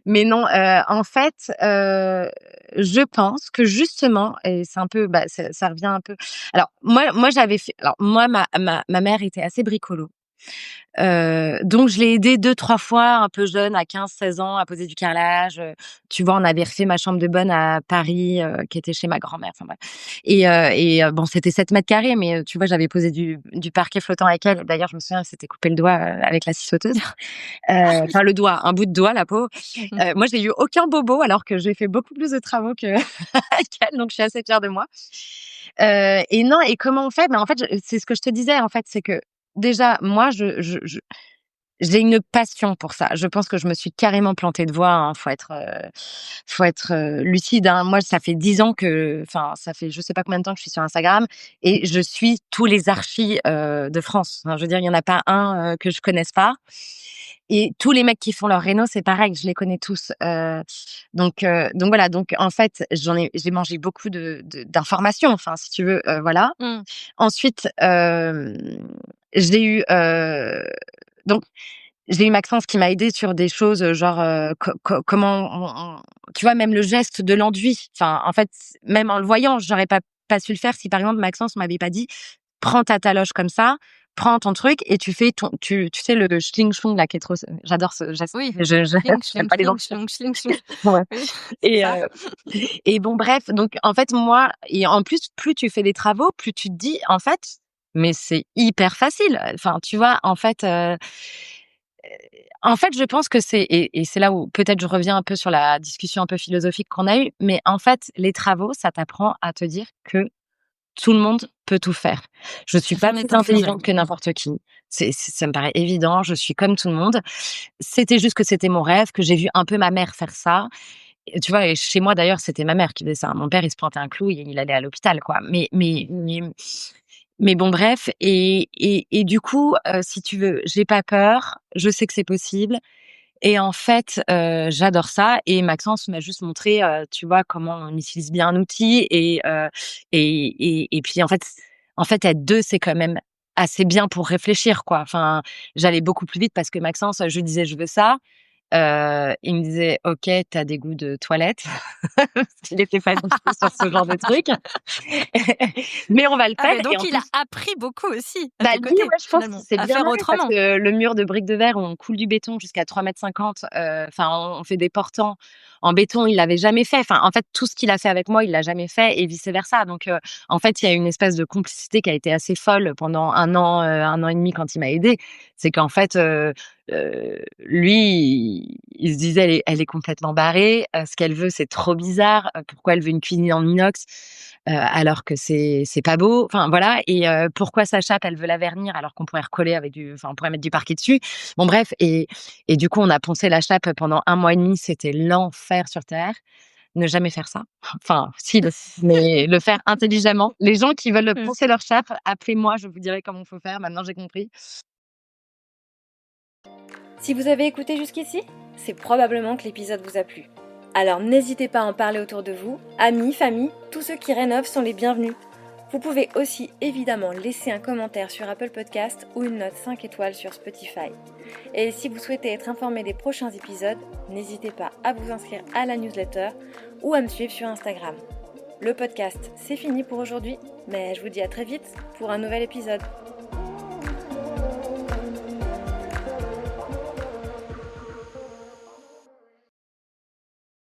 mais non, en fait, je pense que justement et c'est un peu, ça revient un peu alors moi j'avais fait alors moi ma mère était assez bricolo. Donc je l'ai aidée 2-3 fois, un peu jeune, à 15-16 ans, à poser du carrelage. Tu vois, on avait refait ma chambre de bonne à Paris, qui était chez ma grand-mère, enfin bref. Bon, c'était 7 m², mais tu vois, j'avais posé du parquet flottant avec elle. D'ailleurs, je me souviens, elle s'était coupé le doigt, avec la scie sauteuse. Enfin le doigt, un bout de doigt, la peau. Mmh. Moi, j'ai eu aucun bobo alors que j'ai fait beaucoup plus de travaux que qu'elle, donc je suis assez fière de moi. Et non, et comment on fait? En fait, c'est ce que je te disais, en fait, c'est que déjà, moi, j'ai une passion pour ça. Je pense que je me suis carrément plantée de voie, hein. Faut être, lucide, hein. Moi, ça fait 10 ans ça fait je sais pas combien de temps que je suis sur Instagram et je suis tous les archis, de France. Enfin, je veux dire, il y en a pas un, que je connaisse pas et tous les mecs qui font leur réno, c'est pareil, je les connais tous. Donc voilà, donc en fait, j'ai mangé beaucoup d'informations, enfin, si tu veux, voilà. Mmh. Ensuite, j'ai eu, donc j'ai eu Maxence qui m'a aidée sur des choses, genre, comment tu vois, même le geste de l'enduit. Enfin, en fait, même en le voyant, j'aurais pas su le faire si, par exemple, Maxence m'avait pas dit: «Prends ta taloche comme ça, prends ton truc et tu fais tu sais le schling-schlong là qui est trop j'adore ce geste. Oui. Je Schling, j'aime schling, pas les schling, anciens. schling, schling, schling. Ouais Oui, c'est et ça. et bon bref, donc en fait, moi et en plus, plus tu fais des travaux, plus tu te dis: «En fait, mais c'est hyper facile». Enfin, tu vois? En fait, je pense que c'est c'est là où peut-être je reviens un peu sur la discussion un peu philosophique qu'on a eue, mais en fait, les travaux, ça t'apprend à te dire que tout le monde peut tout faire. Je suis pas J'en plus étais en train de intelligente que n'importe qui. Ça me paraît évident, je suis comme tout le monde. C'était juste que c'était mon rêve, que j'ai vu un peu ma mère faire ça et tu vois? Et chez moi d'ailleurs, c'était ma mère qui faisait ça. Mon père, il se plantait un clou, il allait à l'hôpital, quoi. Mais bon bref et du coup, si tu veux, j'ai pas peur, je sais que c'est possible et en fait, j'adore ça et Maxence m'a juste montré, tu vois, comment on utilise bien un outil et puis en fait être 2 c'est quand même assez bien pour réfléchir, quoi. Enfin, j'allais beaucoup plus vite parce que Maxence, je lui disais: «Je veux ça». Il me disait: «OK, tu as des goûts de toilette». Parce qu'il était pas du tout sur ce genre de truc. Mais on va le Ah faire mais et donc en il a plus appris beaucoup aussi à tes lui, côtés, ouais, je pense qu'il finalement, s'est à bien faire marré parce autrement. que le mur de briques de verre où on coule du béton jusqu'à 3,50 m, enfin, on fait des portants en béton, il l'avait jamais fait. Enfin, en fait, tout ce qu'il a fait avec moi, il l'a jamais fait et vice versa. Donc, en fait, il y a une espèce de complicité qui a été assez folle pendant 1 an et demi quand il m'a aidée. C'est qu'en fait, lui, il se disait: «Elle est complètement barrée, ce qu'elle veut, c'est trop bizarre, pourquoi elle veut une cuisine en inox, alors que c'est pas beau?» Enfin voilà et pourquoi sa chape, elle veut la vernir alors qu'on pourrait recoller avec on pourrait mettre du parquet dessus. Bon bref et du coup, on a poncé la chape pendant 1 mois et demi, c'était l'enfer sur terre. Ne jamais faire ça. Enfin si, mais le faire intelligemment. Les gens qui veulent Mmh. poncer leur chape, appelez-moi, je vous dirai comment faut faire, maintenant j'ai compris. Si vous avez écouté jusqu'ici, c'est probablement que l'épisode vous a plu. Alors n'hésitez pas à en parler autour de vous, amis, famille, tous ceux qui rénovent sont les bienvenus. Vous pouvez aussi évidemment laisser un commentaire sur Apple Podcast ou une note 5 étoiles sur Spotify. Et si vous souhaitez être informé des prochains épisodes, n'hésitez pas à vous inscrire à la newsletter ou à me suivre sur Instagram. Le podcast, c'est fini pour aujourd'hui, mais je vous dis à très vite pour un nouvel épisode.